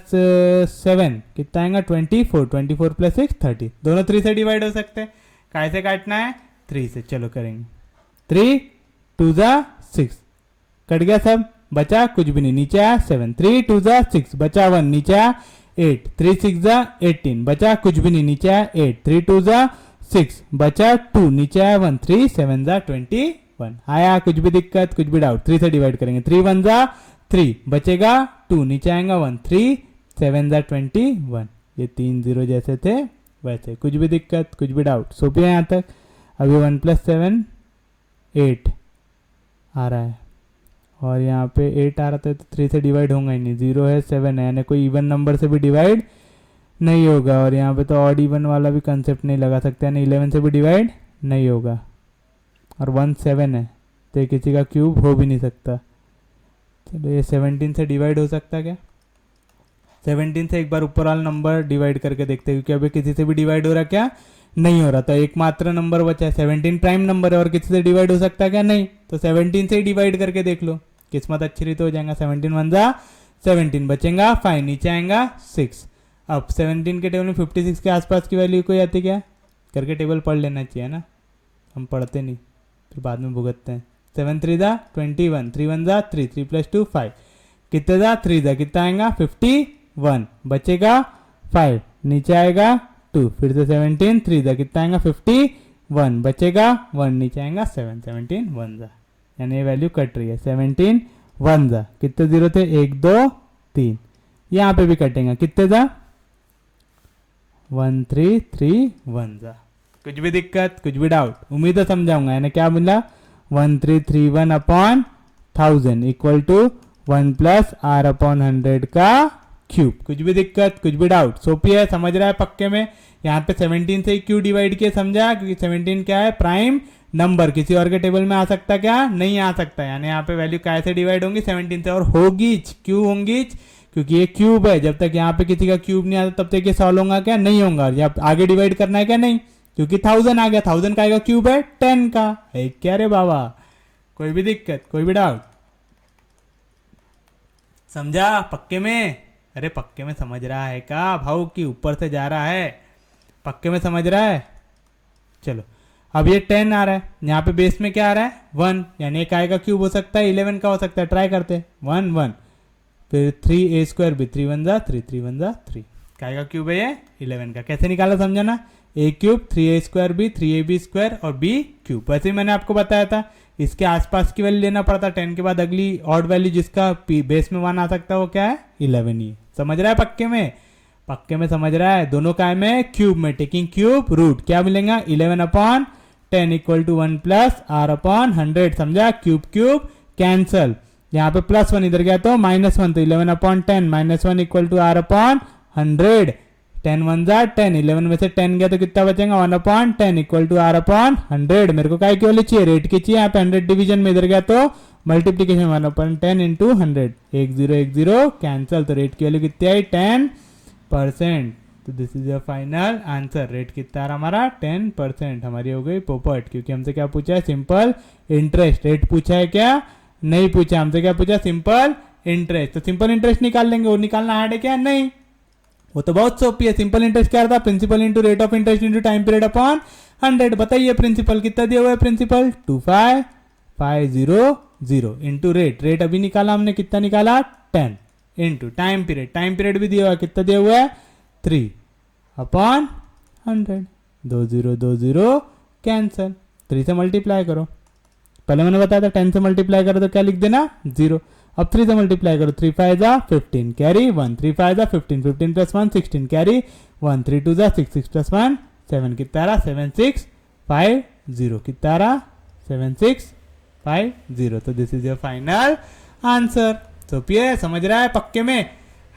7 कितना आएगा 24, 24 प्लस 6 30। दोनों 3 से डिवाइड हो सकते हैं। कैसे काटना है 3 से, चलो करेंगे। 3 2 जा 6 कट गया सब, बचा कुछ भी नहीं, नीचे आया 7, 3 2 जा 6 बचा 1, नीचे आया 8, 3 6 जा 18, बचा कुछ भी नहीं, नीचे आया 8, 3 2 जा 6, बचा 2, नीचे आया 1, 3 7 जा 21, आया कुछ भी दिक्कत, कुछ भी डाउट, 3 से डिवाइड करेंगे, 3 1 जा 3, बचेगा 2, नीचे आएगा 1, 3 7 जा 21, ये 3 0 जैसे थे वैसे, कुछ भी दिक्कत, कुछ भी डाउट, सोपी है यहाँ तक। अभी 1 + 7 8 आ रहा है, और यहाँ पे 8 आ रहा था तो 3 से डिवाइड होगा ही नहीं, 0 है 7 है, यानी कोई इवन नंबर से भी डिवाइड नहीं होगा, और यहाँ पे तो ऑड इवन वाला भी कंसेप्ट नहीं लगा सकते, यानी 11 से भी डिवाइड नहीं होगा, और 1 7 है तो ये किसी का क्यूब हो भी नहीं सकता। चलो ये 17 से डिवाइड हो सकता क्या, 17 से एक बार ऊपर वाला नंबर डिवाइड करके देखते हैं, क्योंकि अभी किसी से भी डिवाइड हो रहा क्या, नहीं हो रहा, तो एकमात्र नंबर बचा है 17, प्राइम नंबर है और किसी से डिवाइड हो सकता है क्या, नहीं, तो 17 से ही डिवाइड करके देख लो, किस्मत अच्छी रही तो हो जाएगा, 17 1 जा 17, बचेगा 5, नीचे आएगा 6। अब 17 के टेबल में 56 के आसपास की वैल्यू कोई आती क्या, करके टेबल पढ़ लेना चाहिए ना, हम पढ़ते नहीं फिर बाद में भुगतते हैं। 7 3 जा 21, 3 1 जा 3, 3 + 2 5, कितने जा 3 जा कितना आएगा 51, बचेगा 5, नीचे आएगा 2, फिर से 17, 3 जा कितना आएगा 51, बचेगा 1, नीचे आएगा 7, 17 1 जा, यानी ये वैल्यू कट रही है, 17 1 जा, कितने जीरो थे 1 2 3, यहाँ पे भी कटेंगे, कितने जा 1 3 3 1 जा, कुछ भी दिक्कत, कुछ भी डाउट, उम्मीद है समझाऊंगा, यानी क्या मिला 1331/1000 इक्वल टू 1 + r/100 का क्यूब, कुछ भी दिक्कत, कुछ भी डाउट, सोपी है, समझ रहा है पक्के में। यहाँ पे 17 से क्यों डिवाइड किया समझा, क्योंकि 17 क्या है, प्राइम नंबर, किसी और के टेबल में आ सकता क्या, नहीं आ सकता, यानी यहाँ पे वैल्यू कैसे डिवाइड होंगी 17 से, और होगी क्यों होंगी, क्योंकि ये क्यूब है, जब तक यहाँ पे किसी का क्यूब नहीं आता तब तक ये सॉल्व होगा क्या, नहीं होगा, जब आगे डिवाइड करना है क्या, नहीं, क्योंकि 1000 आ गया, 1000 का आएगा क्यूब है 10 का है, क्या रे बाबा, कोई भी दिक्कत, कोई भी डाउट, समझा पक्के में, अरे पक्के में समझ रहा है का भाव, की ऊपर से जा रहा है, पक्के में समझ रहा है। चलो अब ये 10 आ रहा है, यहाँ पे बेस में क्या आ रहा है 1, यानी एक आएगा क्यूब हो सकता है 11 का हो सकता है, ट्राई करते 1 1, फिर 3a² भी 3 1 जा 3, 3 1 जा 3, का क्यूब है ये 11 का, कैसे निकाला समझा ना, a³ 3a² भी 3ab² और b क्यूब, वैसे ही मैंने आपको बताया था, इसके आसपास की वैल्यू लेना पड़ता, 10 के बाद अगली ऑड वैल्यू जिसका बेस में 1 आ सकता है वो क्या है 11 ही, समझ रहा है पक्के में, पक्के में समझ रहा है, दोनों काय में क्यूब में, टेकिंग क्यूब रूट, क्या मिलेगा 11/10 इक्वल टू 1 + r/100, समझा, क्यूब क्यूब कैंसल, यहाँ पे +1 इधर गया तो -1, तो 11/10 -1 इक्वल टू r/100, 10 1 जा 10, 11 में से 10 गया तो कितना बचेगा 1/10 इक्वल टू r/100, मेरे को क्या की वैल्यू चाहिए, रेट की चाहिए, यहाँ पे 100 डिवीजन में इधर गया तो मल्टीप्लीकेशन 1/10 इंटू 100, 1 0 1 0 कैंसल, तो रेट की वैल्यू कितनी आई 10%, तो this is your final answer, rate कितना आ रहा हमारा 10%, हमारी हो गई पोपट, क्योंकि हमसे क्या पूछा है सिंपल इंटरेस्ट, रेट पूछा है क्या, नहीं पूछा, हमसे क्या पूछा सिंपल इंटरेस्ट, तो सिंपल इंटरेस्ट निकाल लेंगे, वो निकालना हार्ड है क्या, नहीं, वो तो बहुत सोपी है, सिंपल इंटरेस्ट क्या था, principal into rate of interest into time period upon 100, बताइए प्रिंसिपल कितना दिया हुआ है, प्रिंसिपल 25500 इंटू रेट, रेट अभी निकाला हमने, कितना निकाला 10 इंटू टाइम पीरियड भी दिया हुआ है, कितना दिया हुआ है 3/100, 2 0 2 0 कैंसल, 3 से मल्टीप्लाई करो, पहले मैंने बताया था 10 से मल्टीप्लाई करो तो क्या लिख देना 0, अब 3 से मल्टीप्लाई करो, 3 5 जा 15 कैरी 1, 3 5 जा 15, 15 + 1 16 कैरी 1, 3 2 जा 6, 6 + 1 7, कितना रहा 7650, कितना रहा 7650, तो this is your final answer, तो पिए समझ रहा है पक्के में,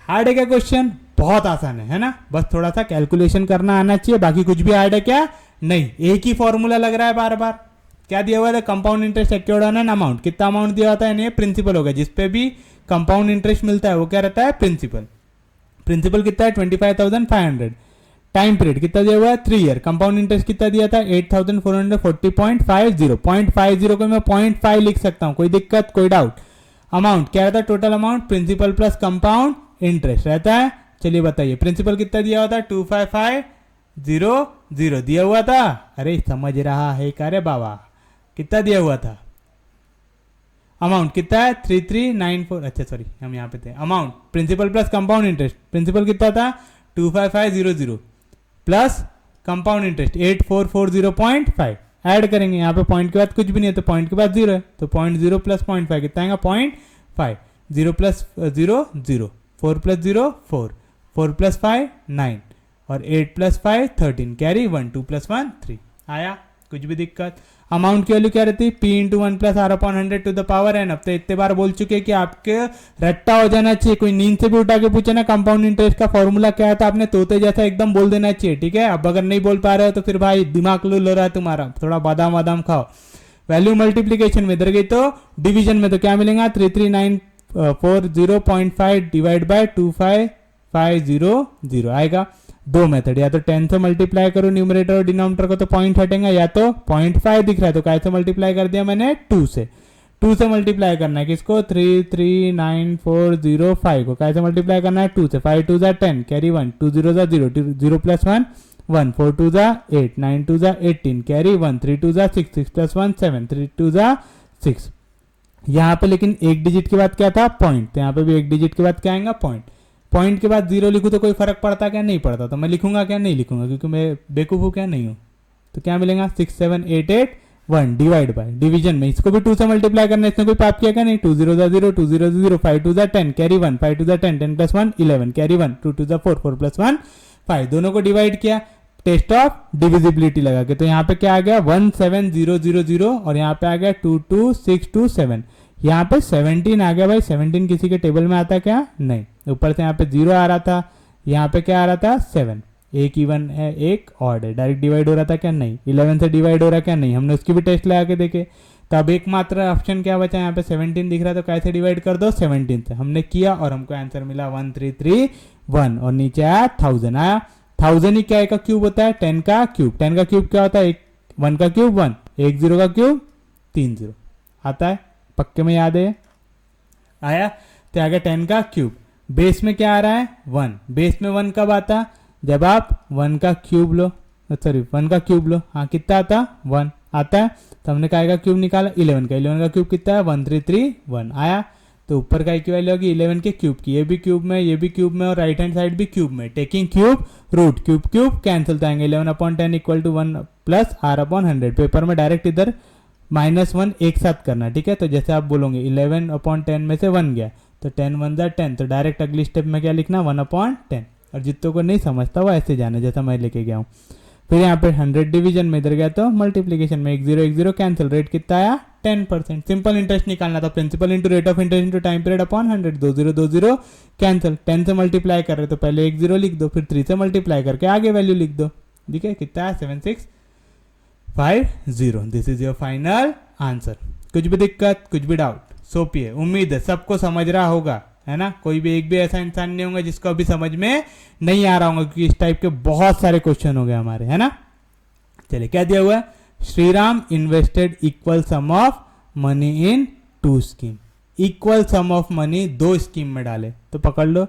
हार्ड है क्या क्वेश्चन, बहुत आसान है ना, बस थोड़ा सा कैलकुलेशन करना आना चाहिए, बाकी कुछ भी हार्ड है क्या, नहीं, एक ही फॉर्मूला लग रहा है बार बार, क्या दिया हुआ है compound interest accrued on an amount, कितना अमाउंट दिया होता है, यानी प्रिंसिपल होगा, जिसपे भी कंपाउंड इंटरेस्ट मिलता है वो क्या रहता है प्रिंसिपल, प्रिंसिपल कितना है 25,500, टाइम पीरियड कितना दिया हुआ है 3 ईयर, कंपाउंड इंटरेस्ट कितना दिया था 8,440.50, 0.50 को मैं 0.5 लिख सकता हूँ, कोई दिक्कत कोई डाउट, अमाउंट क्या रहता है total amount, principal plus compound interest रहता है, चलिए बताइए प्रिंसिपल कितना दिया हुआ था 25500 दिया हुआ था, अरे समझ रहा है क्या रे बाबा, कितना दिया हुआ था, अमाउंट कितना है 3394, अच्छा सॉरी हम यहाँ पे थे, amount principal plus compound interest, principal कितना था 25500 प्लस कंपाउंड इंटरेस्ट 8440.5, ऐड करेंगे, यहाँ पे पॉइंट के बाद कुछ भी नहीं है तो पॉइंट के बाद 0 है, तो 0.0 प्लस 0.5 कितना आएगा 0.5, 0 प्लस 0 0, 4 प्लस 0 4, 4 प्लस 5 9 और 8 प्लस 5 13, कैरी 1, 2 प्लस 1 3, आया कुछ भी दिक्कत। अमाउंट की वैल्यू क्या रहती है p into 1 plus r upon 100 to the power n। अब तो इतने बार बोल चुके हैं कि आपके रट्टा हो जाना चाहिए, कोई नींद से भी उठा के पूछे ना कंपाउंड इंटरेस्ट का फॉर्मूला क्या है तो आपने तोते जैसा एकदम बोल देना चाहिए, ठीक है। अब अगर नहीं बोल पा रहे हो तो फिर भाई दिमाग लूल हो रहा है तुम्हारा, थोड़ा बादाम वादाम खाओ। वैल्यू मल्टीप्लीकेशन में इधर गई तो डिवीजन में तो क्या मिलेगा 33940.5 डिवाइड बाय 25500 आएगा। दो मेथड, या तो 10 से मल्टीप्लाई करो न्यूमरेटर और डिनोमिनेटर को तो पॉइंट हटेगा, या तो 0.5 दिख रहा है तो कैसे मल्टीप्लाई कर दिया मैंने 2 से मल्टीप्लाई करना है किसको 33940.5 को कैसे मल्टीप्लाई करना है 2 से, 5 2 जा 10 कैरी 1, 2 0 जा 0, 0 प्लस 1 1, 4 2 जा 8, 9 2 जा 18 कैरी 1, 3 2 जा 6, 6 प्लस 1 7, 3 2 जा 6। यहाँ पे लेकिन एक डिजिट के बाद क्या था पॉइंट, तो यहाँ पे भी एक डिजिट के बाद क्या आएगा पॉइंट। पॉइंट के बाद 0 लिखूँ तो कोई फर्क पड़ता क्या, नहीं पड़ता, तो मैं लिखूंगा क्या, नहीं लिखूंगा क्योंकि मैं बेवकूफ़ हूँ क्या, नहीं हूँ। तो क्या मिलेगा 67881 डिवाइड बाय डिवीजन में इसको भी 2 से मल्टीप्लाई करना है, इसने कोई पाप किया क्या, नहीं, 2 0 0, 2 0 0, 5 2 10 कैरी 1, 5 2 10, 10 प्लस 1 11 कैरी 1, 2 2 4 4 प्लस 1 5, दोनों को डिवाइड किया टेस्ट ऑफ डिविजिबिलिटी लगा के, तो यहाँ पे क्या आ गया 17000 और यहाँ पे आ गया 22627, यहाँ पे 17 आ गया भाई। 17 किसी के टेबल में आता क्या, नहीं, ऊपर से यहाँ पे 0 आ रहा था, यहाँ पे क्या आ रहा था 7, एक इवन है एक ऑड है, डायरेक्ट डिवाइड हो रहा था क्या, नहीं, 11 से डिवाइड हो रहा क्या, नहीं, हमने उसकी भी टेस्ट लगा के देखे। तो अब एकमात्र ऑप्शन क्या बचा, यहाँ पे 17 दिख रहा है तो कैसे डिवाइड कर दो 17 से, हमने किया और हमको आंसर मिला 1331 और नीचे आया 1000 आया। 1000 ही क्या का क्यूब होता है 10 का क्यूब, 10 का क्यूब क्या होता है 1 का क्यूब 1, 1 0 का क्यूब 3 0 आता है, पक्के में याद है, आया। तो आ गया 10 का क्यूब, बेस में क्या आ रहा है 1, बेस में 1 कब आता, जब आप 1 का क्यूब लो, सॉरी 1 का क्यूब लो, हाँ कितना आता 1 आता है, तो हमने क्या का क्यूब निकाला 11 का, 11 का क्यूब कितना है 1331 आया। तो ऊपर का की वैल्यू होगी 11 के क्यूब की, ये भी क्यूब में ये भी क्यूब में और राइट हैंड साइड भी क्यूब में, taking cube root, cube cube cancel तो आएंगे 11/10 equal to 1 plus r/100। Paper में डायरेक्ट इधर -1 एक साथ करना, ठीक है। तो जैसे आप बोलोगे 11/10 में से 1 गया तो 10 1 जा 10, तो डायरेक्ट अगली स्टेप में क्या लिखना 1/10, और जितनों को नहीं समझता वो ऐसे जाना जैसा मैं लेके गया हूँ। फिर यहाँ पे 100 डिवीजन में इधर गया तो मल्टीप्लीकेशन में 1 0 कैंसिल, रेट कितना आया 10%। सिंपल इंटरेस्ट निकालना था, principal into rate of interest into time period upon 100, 2 0 cancel, 10 से मल्टीप्लाई कर रहे तो पहले 1 0 लिख दो, फिर 3 से मल्टीप्लाई करके आगे वैल्यू लिख दो, ठीक है, कितना है 7650। This is your final answer. कुछ भी दिक्कत कुछ भी डाउट सोपी है, उम्मीद है सबको समझ रहा होगा, है ना। कोई भी एक भी ऐसा इंसान नहीं होगा जिसको अभी समझ में नहीं आ रहा होगा, क्योंकि इस टाइप के बहुत सारे क्वेश्चन हो गए हमारे, है ना। चलिए क्या दिया हुआ है, Shriram invested equal some of money in 2 scheme, equal some of money 2 scheme में डाले, तो पकड़ लो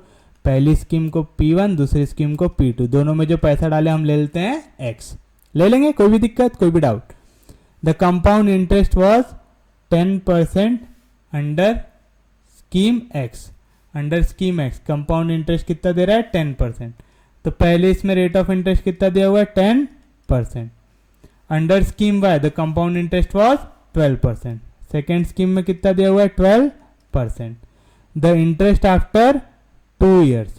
पहली स्कीम को P1 दूसरी स्कीम को P2, दोनों में जो पैसा डाले हम ले लेते हैं X, ले लेंगे, कोई भी दिक्कत कोई भी doubt. The compound interest was 10% under scheme X, under scheme X compound interest कितना दे रहा है 10%, तो पहले इसमें रेट ऑफ इंटरेस्ट कितना दिया हुआ है 10%। Under scheme Y the compound interest was 12%, second scheme में कितना दिया हुआ है 12%। The interest after 2 years,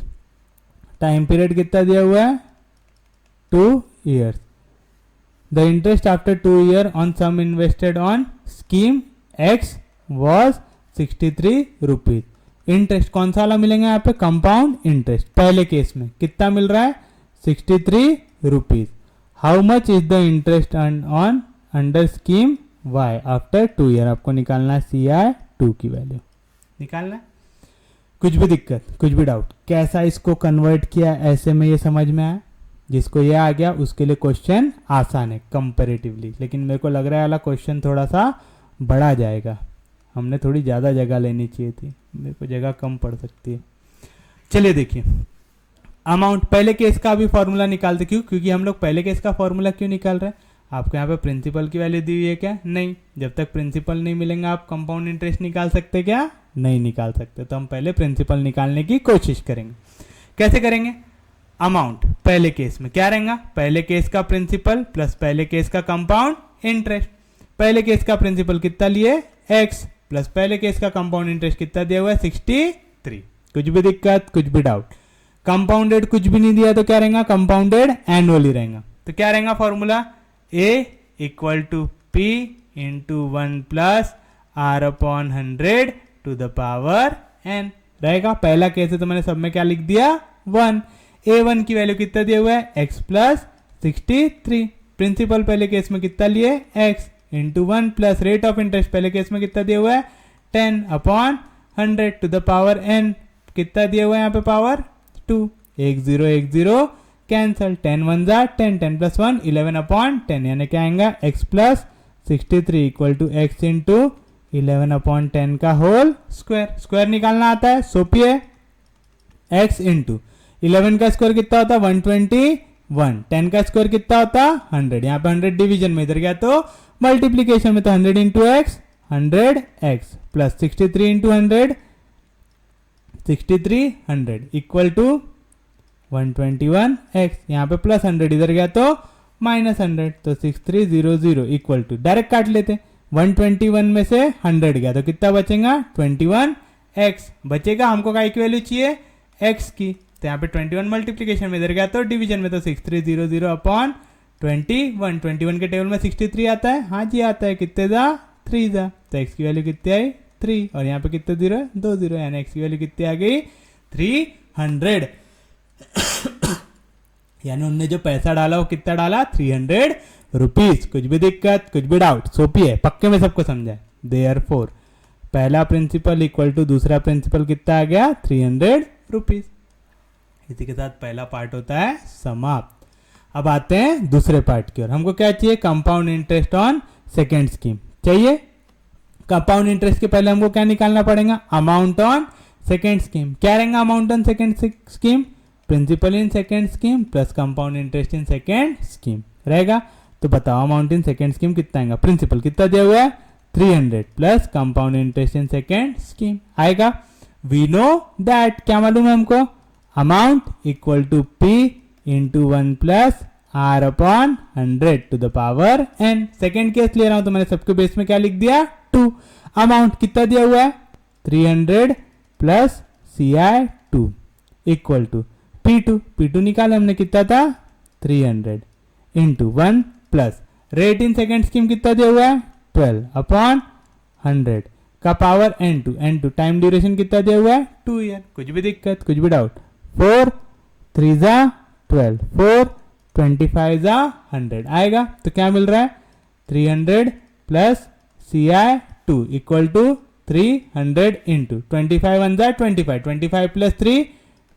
time period कितना दिया हुआ है 2 years। The interest after 2 year on sum invested on scheme X was 63 rupees. Interest कौन सा वाला मिलेंगे यहाँ पे, कंपाउंड इंटरेस्ट, पहले केस में कितना मिल रहा है 63 rupees. How much is the interest on under scheme Y after 2 year, आपको निकालना है CI2 की वैल्यू निकालना है। कुछ भी दिक्कत कुछ भी डाउट, कैसा इसको कन्वर्ट किया ऐसे में ये समझ में आया, जिसको ये आ गया उसके लिए क्वेश्चन आसान है कंपैरेटिवली, लेकिन मेरे को लग रहा है वाला क्वेश्चन थोड़ा सा बड़ा जाएगा, हमने थोड़ी ज़्यादा जगह लेनी चाहिए थी, मेरे को जगह कम पड़ सकती है। चलिए देखिए अमाउंट, पहले केस का भी फॉर्मूला निकालते, क्योंकि हम लोग पहले केस का फॉर्मूला क्यों निकाल रहे हैं, आपको यहाँ पे प्रिंसिपल की वैल्यू दी हुई है क्या? नहीं। जब तक प्रिंसिपल नहीं मिलेंगे आप कंपाउंड इंटरेस्ट निकाल सकते क्या? नहीं निकाल सकते। तो हम पहले प्रिंसिपल निकालने की कोशिश करेंगे। कैसे करेंगे? अमाउंट पहले केस में क्या रहेगा? पहले केस का प्रिंसिपल प्लस पहले केस का कंपाउंड इंटरेस्ट। पहले केस का प्रिंसिपल कितना लिए? x प्लस पहले केस का कंपाउंड इंटरेस्ट कितना दिया हुआ है? 63। कुछ भी दिक्कत, कुछ भी डाउट? कंपाउंडेड कुछ भी नहीं दिया तो क्या रहेगा? कंपाउंडेड एनुअली रहेगा। तो क्या रहेगा formula? a equal to p into 1 plus r upon 100 to the power n रहेगा। पहला केस है तो मैंने सब में क्या लिख दिया? 1। a1 की वैल्यू कितना दिया हुआ है? x plus 63। प्रिंसिपल पहले केस में कितना लिए? x into 1 plus rate of interest पहले केस में कितना दिया हुआ है? 10 upon 100 to the power n। कितना दिया हुआ है यहाँ पे? पावर 2। 1 0 1 0 कैंसल। 10 1 जा 10, 10 प्लस 1 11 अपॉन 10, यानी क्या आएगा? x plus 63 equal to x into 11 upon 10 का होल स्क्वायर। स्क्वायर निकालना आता है, सोपिए। x इंटू 11 का स्क्वायर कितना होता है? 121। 10 का स्क्वायर कितना होता? 100। यहाँ पे 100 डिवीजन में, इधर गया तो मल्टीप्लीकेशन में, तो 100 into x 100x plus 63 into 100 6300 equal to 121x। यहाँ पे प्लस 100, इधर गया तो माइनस 100, तो 6300 इक्वल टू, डायरेक्ट काट लेते। 121 में से 100 गया तो कितना बचेगा? 21x बचेगा। हमको काय की वैल्यू चाहिए? x की। तो यहाँ पे 21 मल्टीप्लीकेशन में, इधर गया तो डिवीजन में, तो 6300 अपॉन 21। 21 के टेबल में 63 आता है? हाँ जी आता है। कितने जा? 3 जा। तो x की वैल्यू कितनी आई? 3। और यहाँ पे कितने 0 है? 2 0, यानी x की वैल्यू कितनी आ गई? 300। यानी उनने जो पैसा डाला वो कितना डाला? 300 रुपीज। कुछ भी दिक्कत, कुछ भी डाउट? सोपी है, पक्के में सबको समझा है। देयरफॉर पहला प्रिंसिपल इक्वल टू दूसरा प्रिंसिपल कितना आ गया? 300 रुपीज। इसी के साथ पहला पार्ट होता है समाप्त। अब आते हैं दूसरे पार्ट की ओर। हमको क्या चाहिए? Compound interest on second scheme चाहिए। कंपाउंड इंटरेस्ट के पहले हमको क्या निकालना पड़ेगा? Amount on second scheme. क्या रहेगा amount on second scheme? Principal in second scheme plus compound interest in second scheme रहेगा। तो बताओ अमाउंट इन सेकेंड स्कीम कितना आएगा? प्रिंसिपल कितना दिया हुआ है? 300 plus compound interest in second scheme आएगा। वी नो दैट, क्या मालूम है हमको? Amount equal to p into 1 plus r upon 100 to the power n। Second case ले रहा हूं तो मैंने सबके बेस में क्या लिख दिया? 2। अमाउंट कितना दिया हुआ है? 300 plus ci2 equal to p2। p2 निकाला हमने, कितना था? 300 into 1 plus rate in second scheme कितना दिया हुआ है? 12 अपॉन 100 का पावर n2 टाइम ड्यूरेशन कितना दिया हुआ है? 2 ईयर। कुछ भी दिक्कत, कुछ भी डाउट? 4 3 जा 12, 4 25 जा 100 आएगा। तो क्या मिल रहा है? 300 plus ci2 equal to 300 into 25 1 जा 25, 25 प्लस 3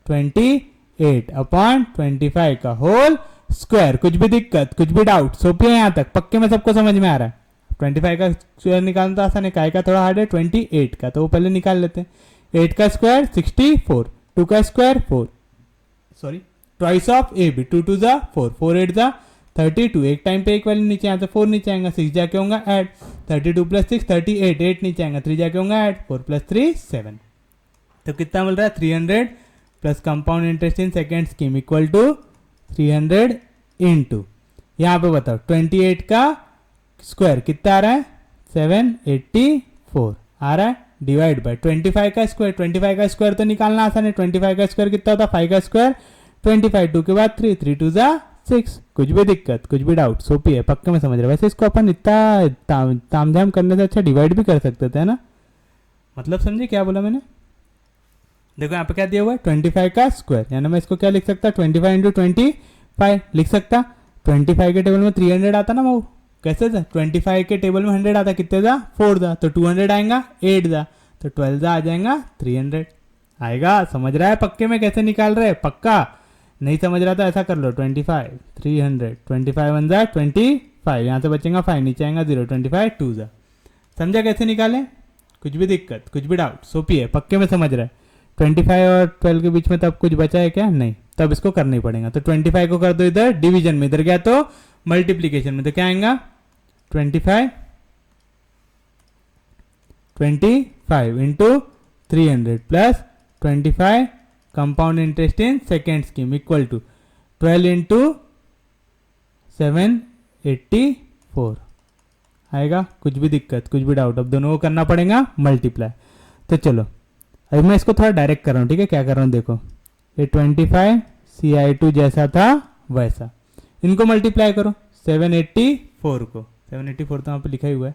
28 अपॉन 25 का होल स्क्वायर। कुछ भी दिक्कत, कुछ भी डाउट? सोपी है यहाँ तक? पक्के में सबको समझ में आ रहा है? 25 का स्क्वायर निकालना तो आसान है, काय का थोड़ा हार्ड है? 28 का, तो वो पहले निकाल लेते हैं। 8 का स्क्वायर 64, 2 का square 4, sorry twice of A B, 2 2 जा 4, 4 8 जा 32। एक टाइम पे एक वैल्यू नीचे आता है, 4 नीचे आएगा, 6 जाके होगा ऐड, 32 प्लस 6 38, 8 नीचे आएगा, 3 जाके होगा ऐड, 4 प्लस 3 7। तो कितना मिल रहा है? 300 plus compound interest in second scheme equal to 300 into, यहाँ पे बताओ 28 का स्क्वायर कितना आ रहा है? 784 आ रहा है, डिवाइड बाय 25 का स्क्वायर। 25 का स्क्वायर तो निकालना आसान है। 25 का स्क्वायर कितना होता है? 5 का स्क्वायर 25, 2 के बाद 3, 3 2 जा 6। कुछ भी दिक्कत, कुछ भी डाउट? सोपी है, पक्के में समझ रहे? वैसे इसको अपन इतना तामझाम करने से अच्छा डिवाइड भी कर सकते थे, है ना? मतलब समझे क्या बोला मैंने? देखो यहाँ पे क्या दिया हुआ है? 25 का स्क्वायर, यानी मैं इसको क्या लिख सकता? 25 इंटू 25 लिख सकता। 25 के टेबल में 300 आता ना वो, कैसे था? 25 के टेबल में 100 आता, कितने जा? 4 जा, तो 200 आएगा 8 जा, तो 12 जा आ जाएगा 300 आएगा। समझ रहा है पक्के में कैसे निकाल रहे? पक्का नहीं समझ रहा तो ऐसा कर लो, 25 300, 25 1 जा 25, यहाँ से बचेगा 5, नीचे आएगा 0, 25 2 जा। समझा कैसे निकाले? कुछ भी दिक्कत, कुछ भी डाउट? सोपी है, पक्के में समझ रहा है? 25 और 12 के बीच में तब कुछ बचा है क्या? नहीं। तब इसको करना ही पड़ेगा। तो 25 को कर दो इधर डिवीजन में, इधर गया तो मल्टीप्लीकेशन में, तो क्या आएगा 25 into 300 plus 25 compound interest in second scheme equal to 12 into 784 आएगा। कुछ भी दिक्कत, कुछ भी डाउट, अब दोनों को करना पड़ेगा मल्टीप्लाई। तो चलो अभी मैं इसको थोड़ा डायरेक्ट कर रहा हूँ, ठीक है। क्या कर रहा हूँ देखो, ये 25 CI2 जैसा था वैसा, इनको मल्टीप्लाई करो 784 को, 784 तो यहाँ पे लिखा ही हुआ है,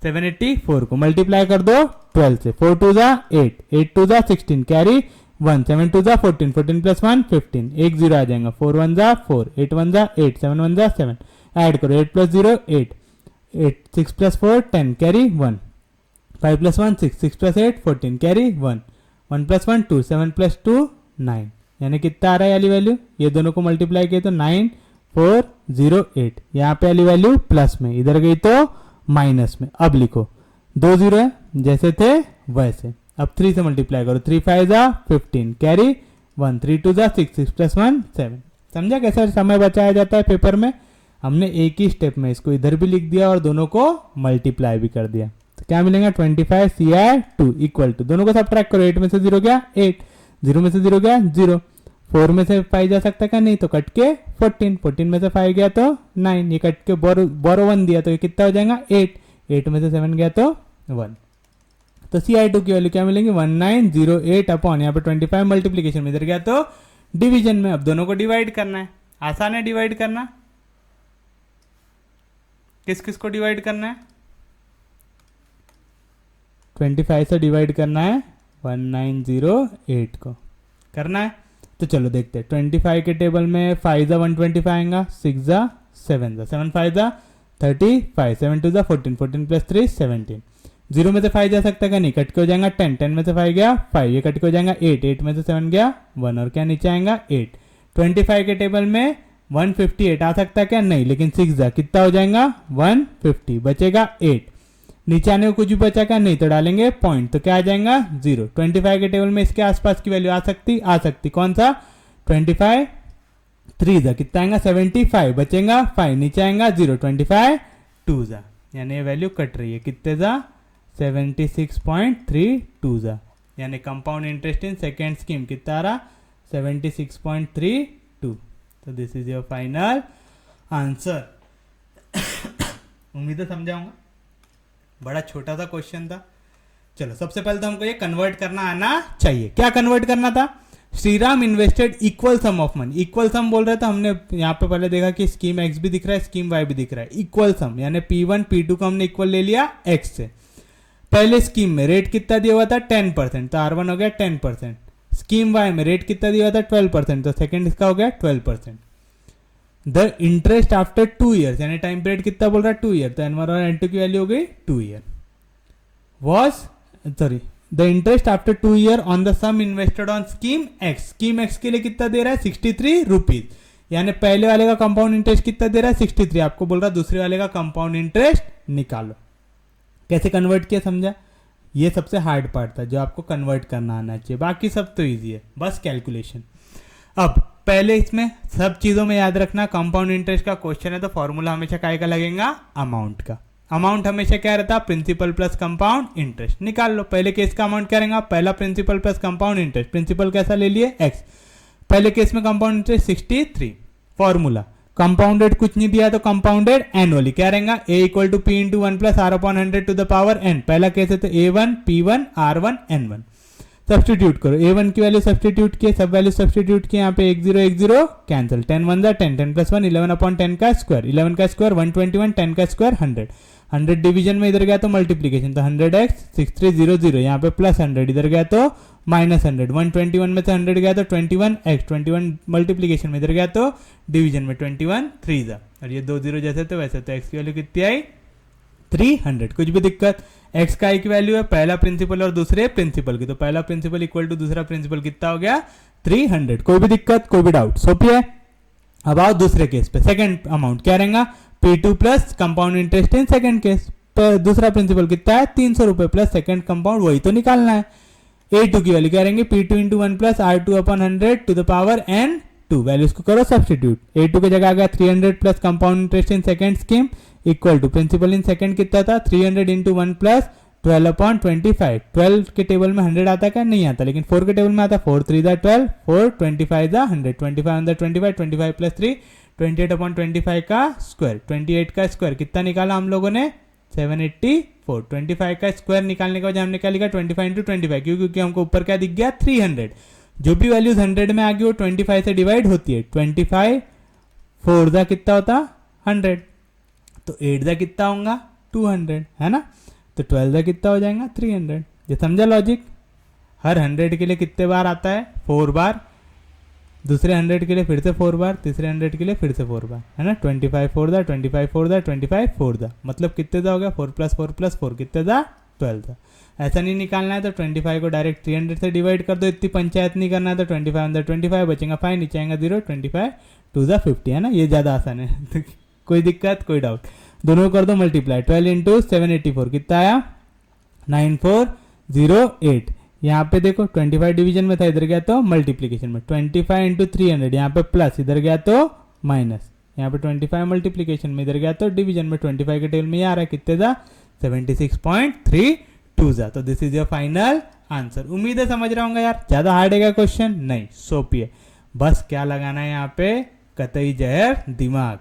784 को मल्टीप्लाई कर दो 12 से, 4 2 जा 8, 8 2 जा 16, कैरी 1, 7 2 जा 14, 14 प्लस 1 15, एक जीरो आ जाएगा, 4 1 जा 4, 8 1 जा 8, 7 1 जा 7, ऐड करो 8 plus 0 8, 8 6 plus 4 10, carry 1, 5 plus 1 6, 6 plus 8 14, carry 1, 1 plus 1 2, 7 plus 2 9, यानी कितना आ रहा है वाली वैल्यू, ये दोनों को मल्टीप्लाई किए तो 9408, यहाँ पे वाली वैल्यू प्लस में, इधर गई तो माइनस में। अब लिखो 2 जीरो है जैसे थे वैसे, अब 3 से मल्टीप्लाई करो, 3 5 जा 15, कैरी 1, 3 2 जा 6, 6 प्लस 1 7। समझा कैसा समय बचाया जाता है पेपर में। हमने एक ही स्टेप में इसको इधर भी लिख दिया और दोनों को मल्टीप्लाई भी कर दिया। तो क्या मिलेगा 25 CI2 इक्वल टू, दोनों को सब्ट्रैक्ट करो, 8 में से 0 गया 8, 0 में से 0 गया 0, 4 में से 5 जा सकता क्या, नहीं, तो कट के 14, 14 में से 5 गया तो 9, ये कट के बोरो 1 दिया तो ये कितना हो जाएगा 8, 8 में से 7 गया तो 1। तो CI2 की वैल्यू क्या मिलेंगी 1908 अपॉन, यहाँ पे 25 मल्टीप्लीकेशन में, इधर गया तो डिवीजन में। अब दोनों को डिवाइड करना है, आसान है डिवाइड करना। किस किस को डिवाइड करना है, 25 से डिवाइड करना है 1908 को करना है। तो चलो देखते हैं, 25 के टेबल में 5 जा 125 आएगा, 6 जा 7 जा 7 5 जा 35, 7 2 जा 14, 14 प्लस 3 17, 0 में से 5 जा सकता है क्या, नहीं, कट के हो जाएगा 10, 10 में से 5 गया 5, ये कट के हो जाएगा 8, 8 में से 7 गया 1, और क्या नीचे आएगा 8। 25 के टेबल में 158 आ सकता है क्या, नहीं, लेकिन 6 जा कितना हो जाएगा 150, बचेगा 8, नीचे आने को कुछ भी बचा क्या, नहीं, तो डालेंगे पॉइंट, तो क्या आ जाएगा 0। 25 के टेबल में इसके आसपास की वैल्यू आ सकती कौन सा 25 3 जा कितना आएगा 75, बचेगा 5, नीचे आएगा 0, 25 2 जा, यानी ये वैल्यू कट रही है कितने जा 76.32 जा, यानी compound interest in second scheme कितना आ रहा 76.32। तो this is your final answer. उम्मीद है समझाऊंगा, बड़ा छोटा सा क्वेश्चन था। चलो सबसे पहले तो हमको ये कन्वर्ट करना आना चाहिए। क्या कन्वर्ट करना था, Shriram invested equal some of money, equal सम बोल रहे थे हमने, यहाँ पे पहले देखा कि स्कीम एक्स भी दिख रहा है स्कीम वाई भी दिख रहा है, इक्वल सम यानी P1 P2 को हमने इक्वल ले लिया एक्स से। पहले स्कीम में रेट कितना दिया हुआ था 10%, तो R1 हो गया 10%। स्कीम वाई में रेट कितना दिया हुआ था 12%, तो सेकंड इसका हो गया 12%। द इंटरेस्ट आफ्टर 2 ईयर्स, यानी टाइम पीरियड कितना बोल रहा है 2 ईयर, तो N1 और N2 की वैल्यू हो गई 2 year. The interest after 2 year on the sum invested on scheme x, scheme x के लिए कितना दे रहा है 63 रुपीज, यानी पहले वाले का कंपाउंड इंटरेस्ट कितना दे रहा है 63, आपको बोल रहा है दूसरे वाले का कंपाउंड इंटरेस्ट निकालो। कैसे कन्वर्ट किया समझा, ये सबसे हार्ड पार्ट था जो आपको कन्वर्ट करना आना चाहिए, बाकी सब तो इजी है, बस कैलकुलेशन। अब पहले इसमें सब चीजों में याद रखना, कंपाउंड इंटरेस्ट का क्वेश्चन है तो फॉर्मूला हमेशा काय का लगेगा अमाउंट का। अमाउंट हमेशा क्या रहता है प्रिंसिपल प्लस कंपाउंड इंटरेस्ट। निकाल लो, पहले केस का अमाउंट क्या रहेगा, पहला principal plus compound interest, principal कैसा ले लिए एक्स, पहले केस में कंपाउंड इंटरेस्ट 63। फॉर्मूला कंपाउंडेड कुछ नहीं दिया तो कंपाउंडेड एनुअली क्या रहेगा a equal to p into 1 plus r upon 100 to the power n। पहला केस है तो a1 p1 r1 n1। Substitute करो, a1 की वैल्यू सब्सटीट्यूट किए, सब वैल्यू सब्सटीट्यूट किए, यहाँ पे 1 0 1 0 कैंसिल, 10 1 जा 10, 10 प्लस 1 11 अपॉन 10 का स्क्वायर, 11 का स्क्वायर 121, 10 का स्क्वायर 100, 100 डिवीजन में इधर गया तो मल्टीप्लीकेशन, तो 100x 6300, यहाँ पे प्लस 100 इधर गया तो माइनस 100, 121 में से 100 गया तो 21x, 21 मल्टीप्लीकेशन में इधर गया तो डिवीजन में 21 3 जा, और ये 2 0 जैसे तो वैसे, तो x की वैल्यू कितनी आई 300। कुछ भी दिक्कत, x का एक वैल्यू है पहला प्रिंसिपल और दूसरे प्रिंसिपल की, तो पहला प्रिंसिपल इक्वल टू दूसरा प्रिंसिपल कितना हो गया 300। कोई भी दिक्कत कोई भी डाउट सोपी है। अब आओ दूसरे केस पे, सेकंड अमाउंट क्या रहेगा P2 plus compound interest in second case, दूसरा प्रिंसिपल कितना है 300 रुपए प्लस सेकंड कंपाउंड वही तो निकालना है। A2 की वैल्यू क्या रहेंगे P2 into 1 plus R2 upon 100 to the power n two, values को करो सब्सटीट्यूट, A2 की जगह आ गया 300 plus compound interest in second scheme equal to principal in second कितना था 300 इंटू 1 प्लस 12 अपॉन 25। 12 के टेबल में 100 आता क्या, नहीं आता, लेकिन 4 के टेबल में आता, 4 3 दा 12, 4 25 दा 100, 25 अंदर 25, 25 प्लस 3 28 अपॉन 25 का स्क्वायर, 28 का स्क्वायर कितना निकाला हम लोगों ने 784। 25 का स्क्वायर निकालने के बाद हमने क्या लिखा 25 इंटू 25, क्योंकि हमको ऊपर क्या दिख गया 300। जो भी वैल्यूज 100 में आ गई वो 25 से डिवाइड होती है। 25 4 दा कितना होता 100, तो 8 दा कितना होगा 200, है ना। तो 12 दा कितना हो जाएगा 300। ये समझा लॉजिक। हर 100 के लिए कितने बार आता है 4 बार, दूसरे 100 के लिए फिर से 4 बार, तीसरे 100 के लिए फिर से 4 बार, है ना। 25 4 दा 25 4 दा 25 4 दा, मतलब कितने दा हो गया 4 प्लस 4 प्लस 4 कितने दा 12 दा। ऐसा नहीं निकालना है तो 25 को डायरेक्ट 300 से डिवाइड कर दो, इतनी पंचायत नहीं करना है। तो 25 अंदर 25 बचेगा 5, नीचे आएगा 0, 25 2 दा 50, है ना। ये ज़्यादा आसान है कोई दिक्कत कोई डाउट, दोनों को कर दो मल्टीप्लाई। 12 इंटू 784 कितना आया 9408। यहाँ पे देखो 25 डिवीजन में था, इधर गया तो मल्टीप्लीकेशन में। 25 इंटू 300 यहाँ पे प्लस, इधर गया तो माइनस। यहाँ पे 25 मल्टीप्लीकेशन में, इधर गया तो डिवीजन में। 25 के टेबल में ये आ रहा है कितने था 76.32 था। तो this is your final answer. उम्मीद है समझ रहा होगा यार, ज्यादा हार्ड है क्या क्वेश्चन, नहीं सोपी है। बस क्या लगाना है यहाँ पे कतई जहर दिमाग।